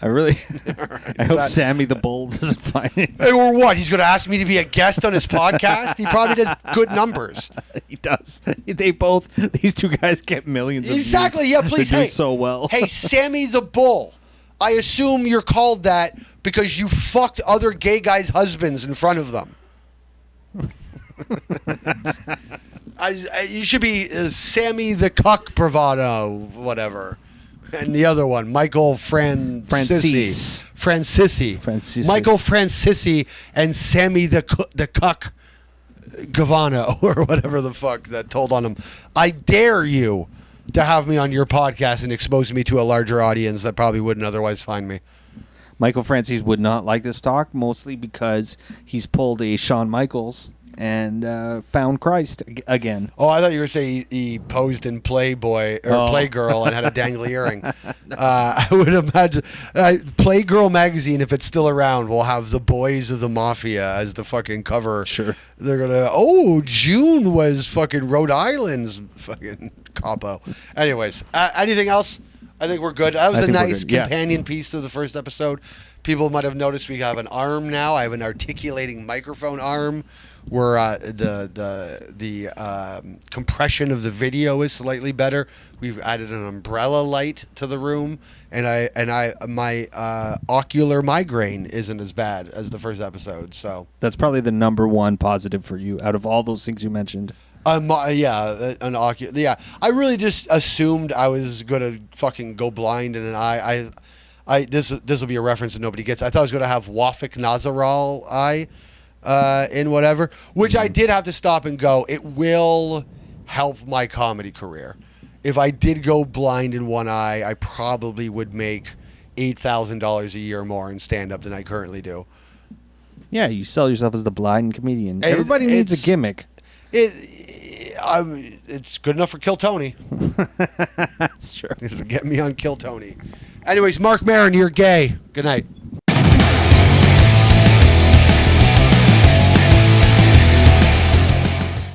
K: I hope Sammy the Bull doesn't find it.
A: Hey, or what? He's going to ask me to be a guest on his podcast? He probably does good numbers.
K: He does. These two guys get millions of views.
A: Exactly. Yeah, please.
K: They do so well.
A: Hey, Sammy the Bull. I assume you're called that because you fucked other gay guys' husbands in front of them. You should be Sammy the Cuck Bravado, whatever. And the other one, Michael Francisci. Michael Francisci and Sammy the Cuck Gavano, or whatever the fuck that told on him. I dare you to have me on your podcast and expose me to a larger audience that probably wouldn't otherwise find me.
K: Michael Francis would not like this talk, mostly because he's pulled a Shawn Michaels and found Christ again.
A: Oh, I thought you were saying he posed in Playboy or Playgirl and had a dangly earring. I would imagine Playgirl magazine, if it's still around, will have the Boys of the Mafia as the fucking cover.
K: Sure.
A: They're gonna. June was fucking Rhode Island's fucking capo. Anyways, anything else? I think we're good. That was a nice companion piece to the first episode. People might have noticed we have an arm now. I have an articulating microphone arm where the compression of the video is slightly better. We've added an umbrella light to the room, and my ocular migraine isn't as bad as the first episode. So
K: That's probably the number one positive for you out of all those things you mentioned.
A: Yeah, I really just assumed I was gonna fucking go blind in an eye. This will be a reference that nobody gets. I thought I was gonna have Wafik Nazaral eye, in whatever, which I did have to stop and go. It will help my comedy career. If I did go blind in one eye, I probably would make $8,000 a year more in stand up than I currently do.
K: Yeah, you sell yourself as the blind comedian. Everybody needs a gimmick.
A: It's good enough for Kill Tony.
K: That's true.
A: It'll get me on Kill Tony. Anyways, Mark Maron, you're gay. Good night.